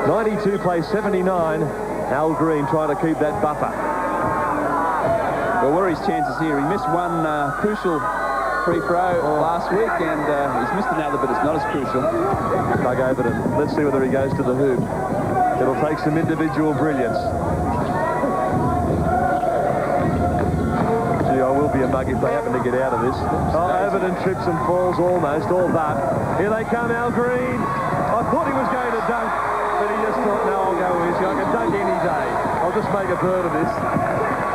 92 plays 79. Al Green trying to keep that buffer. Well, what are his chances here? He missed one crucial free throw last week, and he's missed another, but it's not as crucial. Doug Overton. Let's see whether he goes to the hoop. It'll take some individual brilliance. Gee, I will be a mug if they happen to get out of this. Oh, Overton trips and falls almost, all but. Here they come, Al Green. I thought he was going to dunk, but he just thought, no, I'll go easy. I can dunk any day. I'll just make a bird of this.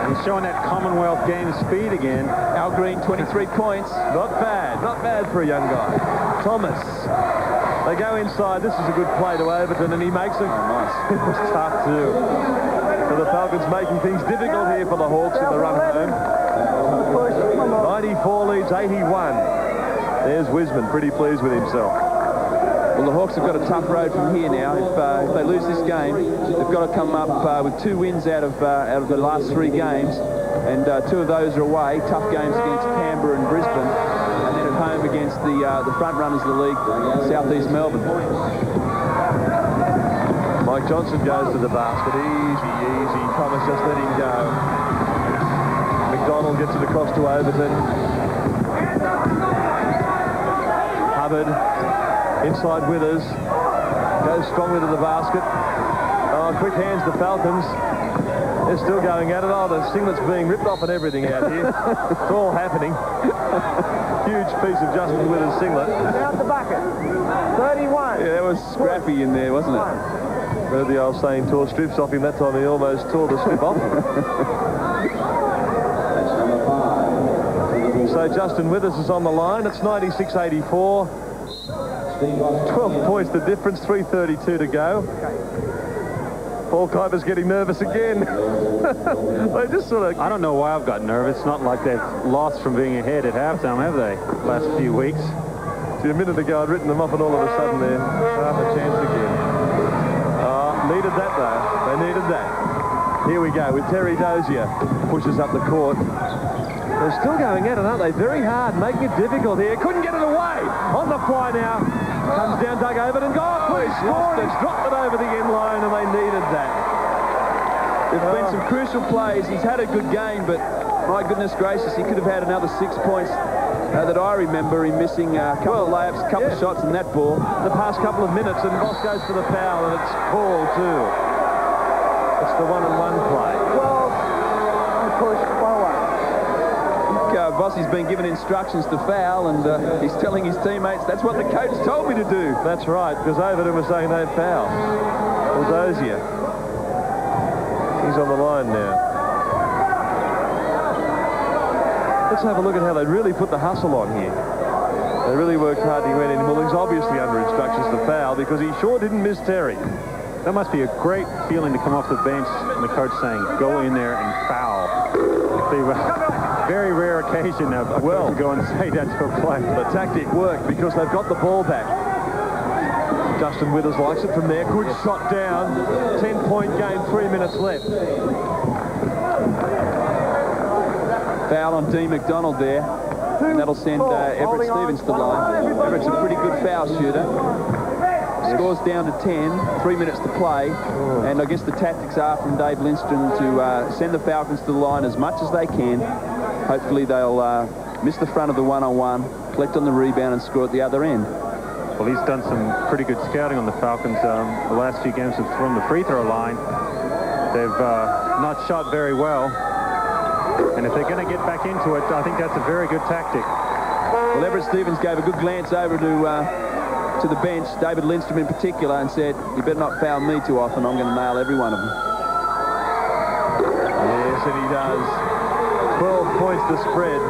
He's showing that Commonwealth game speed again. Al Green, 23 points. Not bad for a young guy. Thomas. They go inside. This is a good play to Overton, and he makes it. Oh, nice. It was tough too. So the Falcons making things difficult here for the Hawks in the run home. 94 leads 81. There's Wiseman, pretty pleased with himself. Well, the Hawks have got a tough road from here now. If they lose this game, they've got to come up with 2 wins out of the last 3 games, and 2 of those are away. Tough games against Canberra and Brisbane, and then at home against the front runners of the league, South East Melbourne. Mike Johnson goes to the basket. Easy. Thomas just let him go. McDonald gets it across to Overton. Hubbard. Inside Withers. Goes strongly to the basket. Oh, quick hands, the Falcons. They're still going at it. Oh, the singlet's being ripped off and everything out here. It's all happening. Huge piece of Justin Withers' singlet. Out the bucket. 31. Yeah, that was scrappy in there, wasn't it? Heard the old saying, tore strips off him. That time he almost tore the strip off him. So Justin Withers is on the line. It's 96-84. 12 points the difference, 3:32 to go. Paul Kuiper's getting nervous again. They just sort of... I don't know why I've got nervous. It's not like they've lost from being ahead at halftime, have they? Last few weeks. See, a minute ago I'd written them off and all of a sudden they're half a chance again. Needed that though. They needed that. Here we go with Terry Dozier. Pushes up the court. They're still going at it, aren't they? Very hard, making it difficult here. Couldn't get it away. On the fly now. Comes down Doug Overton. He's scored. He's dropped it over the end line, and they needed that. There's been some crucial plays. He's had a good game, but my goodness gracious, he could have had another 6 points that I remember him missing a couple of layups, a couple of shots in that ball. The past couple of minutes, and Boss goes for the foul, and it's called too. It's the 1-on-1 play. Well, push forward. Bossie's been given instructions to foul, and he's telling his teammates, that's what the coach told me to do. That's right, because Overton was saying they'd foul. Well, Dozier. He's on the line now. Let's have a look at how they really put the hustle on here. They really worked hard to win in. Well, he's obviously under instructions to foul because he sure didn't miss Terry. That must be a great feeling to come off the bench and the coach saying, go in there and foul. Very rare occasion now to go and say that to a player. The tactic worked because they've got the ball back. Justin Withers likes it from there. Good shot down. 10-point game, 3 minutes left. Foul on Dean McDonald there. And that'll send Everett Stevens to the line. Everett's a pretty good foul shooter. Scores down to 10, 3 minutes to play. And I guess the tactics are from Dave Lindstrom to send the Falcons to the line as much as they can. Hopefully they'll miss the front of the one-on-one, collect on the rebound and score at the other end. Well, he's done some pretty good scouting on the Falcons. The last few games from the free throw line, they've not shot very well. And if they're going to get back into it, I think that's a very good tactic. Well, Everett Stevens gave a good glance over to the bench, David Lindstrom in particular, and said, you better not foul me too often. I'm going to nail every one of them. Yes, and he does. 12 points to spread.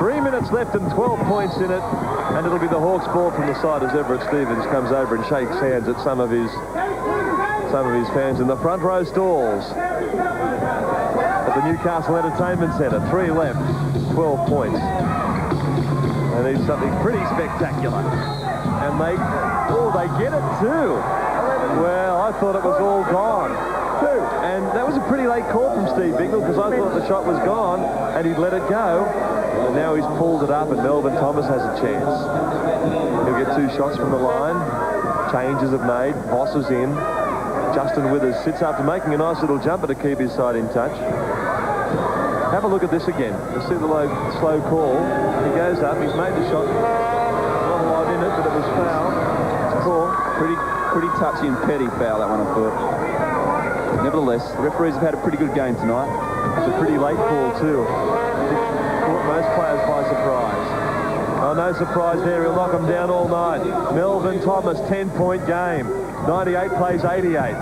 3 minutes left and 12 points in it. And it'll be the Hawks ball from the side as Everett Stevens comes over and shakes hands at some of his fans in the front row stalls at the Newcastle Entertainment Centre. 3 left, 12 points. They need something pretty spectacular. And they get it too. Well, I thought it was all gone. And that was a pretty late call from Steve Bingle because I thought the shot was gone and he'd let it go. And now he's pulled it up and Melvin Thomas has a chance. He'll get 2 shots from the line. Changes have made. Voss is in. Justin Withers sits after making a nice little jumper to keep his side in touch. Have a look at this again. You see the slow call. He goes up. He's made the shot. Not a lot in it, but it was foul. It's a call. Pretty touchy and petty foul, that one, I thought. Nevertheless, the referees have had a pretty good game tonight. It's a pretty late call, too. Caught most players by surprise. Oh, no surprise there. He'll knock them down all night. Melvin Thomas, 10-point game. 98 plays 88.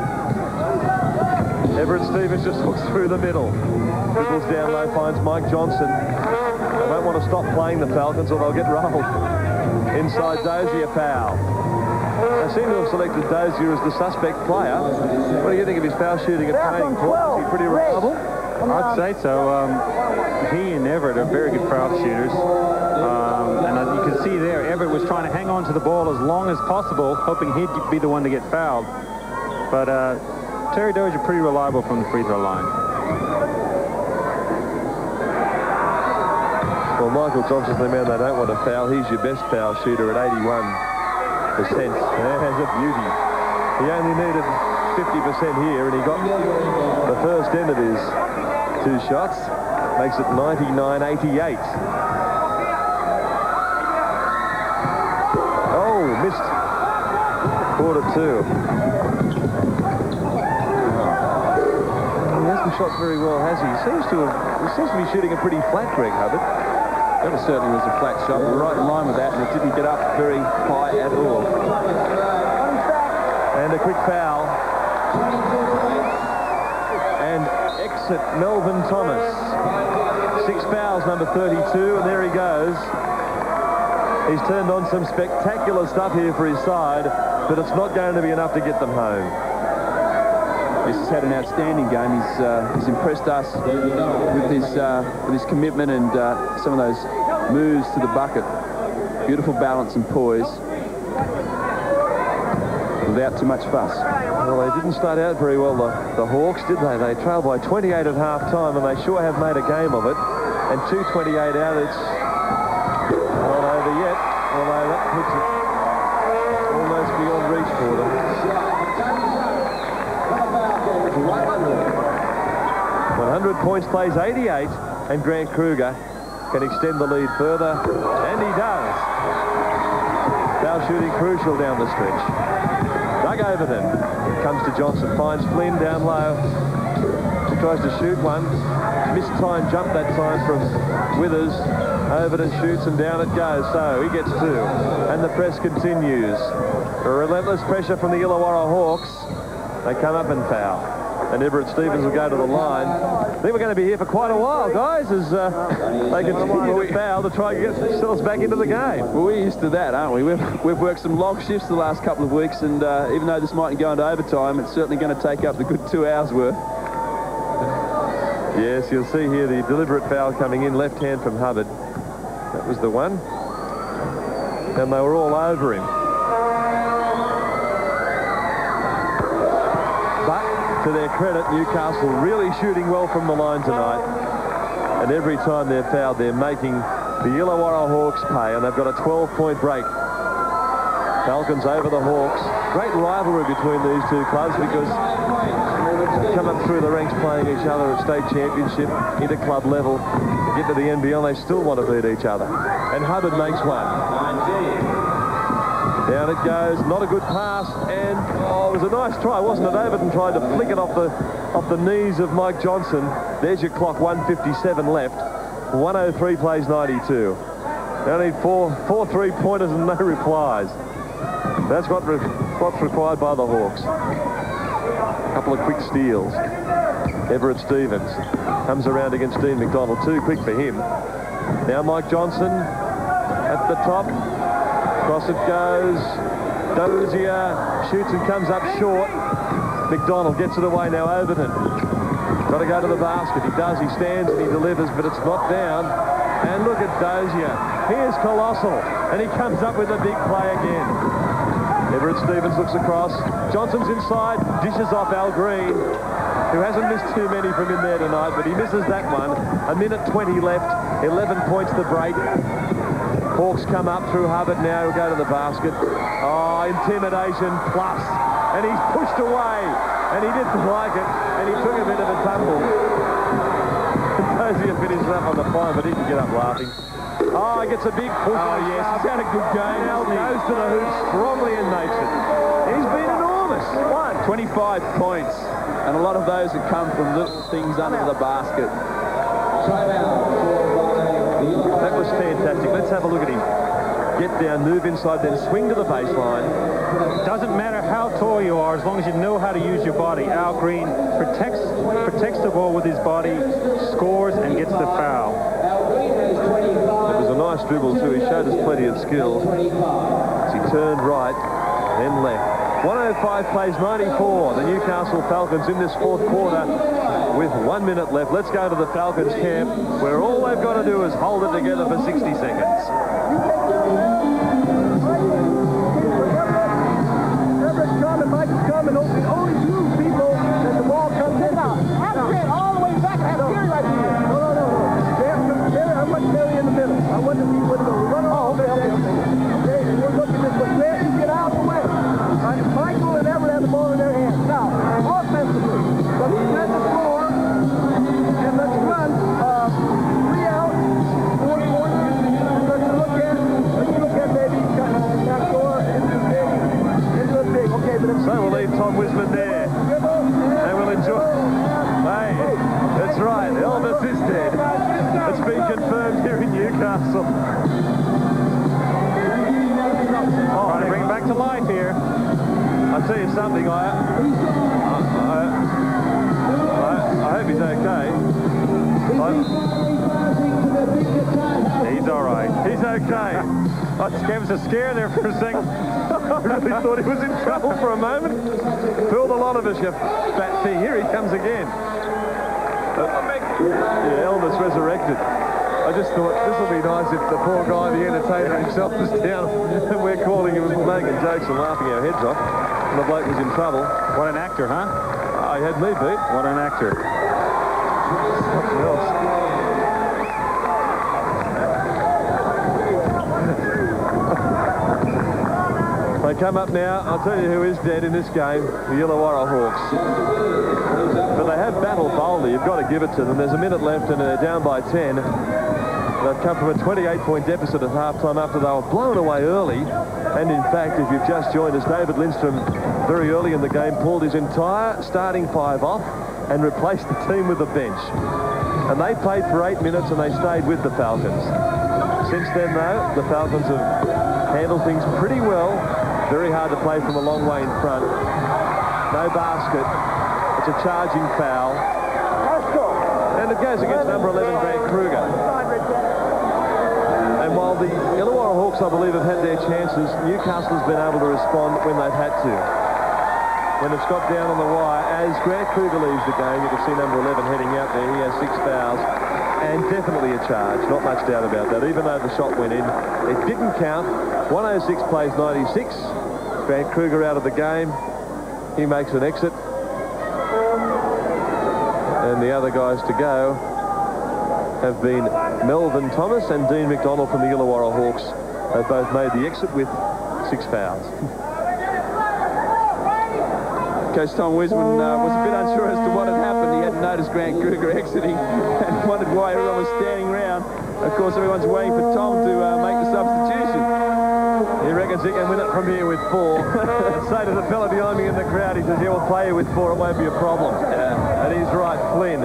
Everett Stevens just hooks through the middle. Dribbles down low, finds Mike Johnson. They won't want to stop playing the Falcons or they'll get rolled. Inside Dozier, foul. They seem to have selected Dozier as the suspect player. What do you think of his foul shooting at training court? Is he pretty reliable? I'd say so. He and Everett are very good foul shooters. And you can see there, Everett was trying to hang on to the ball as long as possible, hoping he'd be the one to get fouled. But Terry Dozier pretty reliable from the free throw line. Well, Michael Johnson's the man they don't want to foul. He's your best foul shooter at 81%. There's a beauty. He only needed 50% here, and he got the first end of his 2 shots. Makes it 99-88. Oh, missed. Quarter 2. He hasn't shot very well, has he? He seems to be shooting a pretty flat, Greg Hubbard. That certainly was a flat shot. We're right in line with that, and it didn't get up very high at all. And a quick foul. And exit Melvin Thomas. 6 fouls, number 32, and there he goes. He's turned on some spectacular stuff here for his side, but it's not going to be enough to get them home. He's had an outstanding game. He's impressed us with his commitment and some of those moves to the bucket. Beautiful balance and poise without too much fuss. Well, they didn't start out very well, the Hawks, did they? They trailed by 28 at half-time, and they sure have made a game of it. And 2:28 out, it's not over yet, although that puts it almost beyond reach for them. 100 points, plays 88, and Grant Kruger can extend the lead further, and he does. Foul shooting crucial down the stretch. Doug Overton comes to Johnson, finds Flynn down low. He tries to shoot one. Missed time jump that time from Withers. Overton shoots and down it goes. So he gets 2. And the press continues. A relentless pressure from the Illawarra Hawks. They come up and foul. And Everett Stevens will go to the line. I think we're going to be here for quite a while, guys, as they continue to foul to try and get themselves back into the game. Well, we're used to that, aren't we? We've worked some long shifts the last couple of weeks, and even though this mightn't go into overtime, it's certainly going to take up the good 2 hours worth. Yes, you'll see here the deliberate foul coming in, left hand from Hubbard. That was the one. And they were all over him. to their credit, Newcastle really shooting well from the line tonight. And every time they're fouled, they're making the Illawarra Hawks pay, and they've got a 12-point break. Falcons over the Hawks. Great rivalry between these two clubs because they come up through the ranks playing each other at state championship, inter-club level. They get to the NBL, they still want to beat each other. And Hubbard makes one. Down it goes, not a good pass, and it was a nice try, wasn't it? Overton tried to flick it off the knees of Mike Johnson. There's your clock, 1:57 left. 103 plays 92. They only need four three-pointers and no replies. That's what's required by the Hawks. A couple of quick steals. Everett Stevens comes around against Dean McDonald. Too quick for him. Now Mike Johnson at the top. Across it goes. Dozier shoots and comes up short. McDonald gets it away now. Overton. Got to go to the basket. He does. He stands and he delivers, but it's knocked down. And look at Dozier. He is colossal. And he comes up with a big play again. Everett Stevens looks across. Johnson's inside. Dishes off Al Green, who hasn't missed too many from in there tonight, but he misses that one. 1:20 left. 11 points to break. Hawks come up through Hubbard now. He'll go to the basket. Oh, intimidation plus. And he's pushed away. And he didn't like it. And he took a bit of a tumble. Dozier finishes up on the fine, but he can get up laughing. Oh, he gets a big push. Oh, yes, he's had a good game. Now goes to the hoop strongly and makes it. He's been enormous. 25 points. And a lot of those have come from little things under the basket. That was fantastic. Let's have a look at him. Get down, move inside, then swing to the baseline. Doesn't matter how tall you are, as long as you know how to use your body. Al Green protects the ball with his body, scores, and gets the foul. It was a nice dribble too. He showed us plenty of skill as he turned right, then left. 105 plays 94. The Newcastle Falcons in this fourth quarter with 1 minute left. Let's go to the Falcons camp, where all they've got to do is hold it together for 60 seconds. Everett's coming, Mike is coming. Only two people that the ball comes in. Have Gary all the way back and have Gary right here. No. Gary, I want Gary in the middle. I want to be with the runner. Oh, okay. Okay, and we're looking at this, but Gary, you get out of the way. Michael and Everett have the ball in their hands. Now, offensively, let's defend the floor, and let's run 3 out, 4 points. Let's look at maybe that door into a big. Okay, but So we'll leave Tom Wisman there, and we'll enjoy. Hey, that's right, Elvis is dead. It's been confirmed here in Newcastle. Oh, Trying to bring it back to life here. I'll tell you something, I hope he's okay. He's all right. He's okay. Oh, just gave us a scare there for a second. I really thought he was in trouble for a moment. Fooled a lot of us, you fat thing. Here he comes again. Yeah, Elvis resurrected. I just thought this would be nice if the poor guy, the entertainer himself, was down and we're calling him and making jokes and laughing our heads off. And the bloke was in trouble. What an actor, huh? He had me beat. What an actor. Something else. They come up now. I'll tell you who is dead in this game, the Illawarra Hawks. But they have battled boldly. You've got to give it to them. There's a minute left and they're down by 10. They've come from a 28-point deficit at halftime after they were blown away early. And in fact, if you've just joined us, David Lindstrom, very early in the game, pulled his entire starting 5 off and replaced the team with the bench. And they played for 8 minutes and they stayed with the Falcons. Since then, though, the Falcons have handled things pretty well. Very hard to play from a long way in front. No basket. It's a charging foul. And it goes against number 11, Grant Kruger. And while the Illawarra Hawks, I believe, have had their chances, Newcastle's been able to respond when they've had to. When it's got down on the wire, as Grant Kruger leaves the game, you can see number 11 heading out there. He has 6 fouls. And definitely a charge. Not much doubt about that. Even though the shot went in, it didn't count. 106 plays 96. Grant Kruger out of the game. He makes an exit. And the other guys to go have been Melvin Thomas and Dean McDonald from the Illawarra Hawks. They've both made the exit with 6 fouls. Coach Tom Wiseman was a bit unsure as to what had happened. He hadn't noticed Grant Kruger exiting and wondered why everyone was standing around. Of course, everyone's waiting for Tom to make the substitution. He reckons he can win it from here with 4. And say to the fella behind me in the crowd, he says, yeah, we'll play you with 4, it won't be a problem. And he's right. Flynn,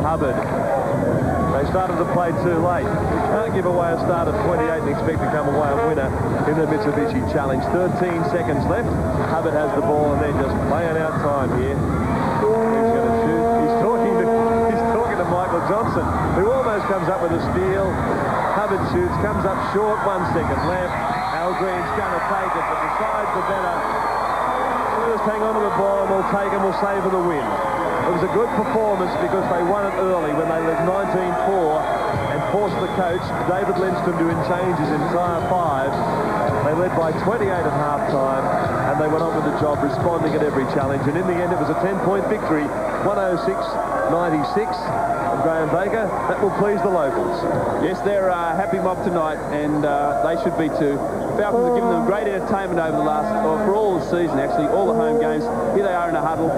Hubbard. They started to play too late. You can't give away a start of 28 and expect to come away a winner in the Mitsubishi Challenge. 13 seconds left. Hubbard has the ball and they're just playing out time here. Who's going to shoot? He's talking to Michael Johnson, who almost comes up with a steal. Hubbard shoots, comes up short, 1 second left. Al Green's going to take it, but decides the better. We'll just hang on to the ball and we'll take and we'll savour the win. It was a good performance because they won it early when they led 19-4 and forced the coach, David Lindstrom, to change his entire 5. They led by 28 at half-time and they went on with the job, responding at every challenge. And in the end, it was a 10-point victory, 106-96. And Graham Baker, that will please the locals. Yes, they're a happy mob tonight, and they should be too. The Falcons have given them great entertainment over the last, or for all the season actually, all the home games. Here they are in a huddle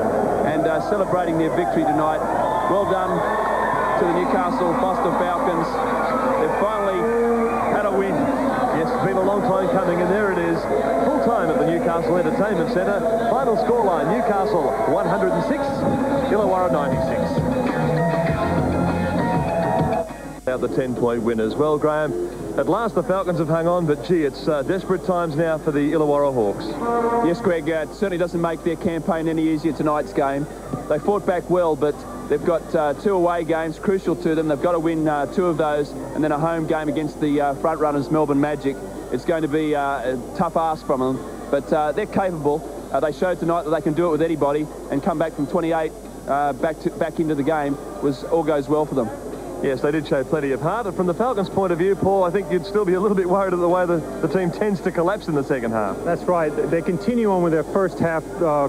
and celebrating their victory tonight. Well done to the Newcastle Falcons. They've finally had a win. Yes, it's been a long time coming, and there it is. Full time at the Newcastle Entertainment Centre. Final scoreline, Newcastle 106, Illawarra 96. Now the 10-point winners. Well, Graham, at last the Falcons have hung on, but gee, it's desperate times now for the Illawarra Hawks. Yes, Greg, it certainly doesn't make their campaign any easier tonight's game. They fought back well, but they've got 2 away games crucial to them. They've got to win 2 of those, and then a home game against the front-runners, Melbourne Magic. It's going to be a tough ask from them, but they're capable. They showed tonight that they can do it with anybody, and come back from 28 back into the game all goes well for them. Yes, they did show plenty of heart. And from the Falcons' point of view, Paul, I think you'd still be a little bit worried at the way the team tends to collapse in the second half. That's right. They continue on with their first half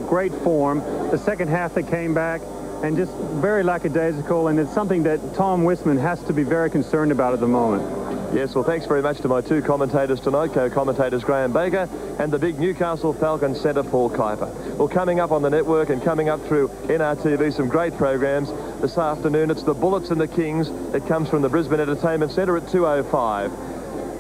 great form. The second half they came back and just very lackadaisical, and it's something that Tom Wiseman has to be very concerned about at the moment. Yes, well, thanks very much to my 2 commentators tonight, co-commentators Graham Baker and the big Newcastle Falcons centre, Paul Kuiper. Well, coming up on the network and coming up through NRTV, some great programs. This afternoon, it's the Bullets and the Kings. It comes from the Brisbane Entertainment Centre at 2:05.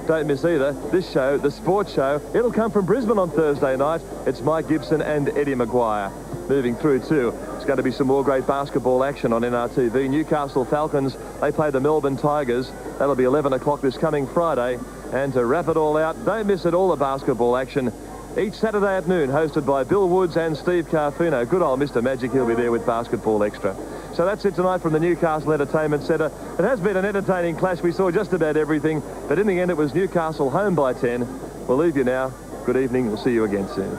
Don't miss either. This show, the sports show, it'll come from Brisbane on Thursday night. It's Mike Gibson and Eddie Maguire. Moving through too, it's going to be some more great basketball action on NRTV. Newcastle Falcons, they play the Melbourne Tigers. That'll be 11 o'clock this coming Friday. And to wrap it all out, don't miss it, all the basketball action each Saturday at noon, hosted by Bill Woods and Steve Carfino. Good old Mr. Magic, he'll be there with Basketball Extra. So that's it tonight from the Newcastle Entertainment Centre. It has been an entertaining clash. We saw just about everything, but in the end it was Newcastle home by 10. We'll leave you now. Good evening. We'll see you again soon.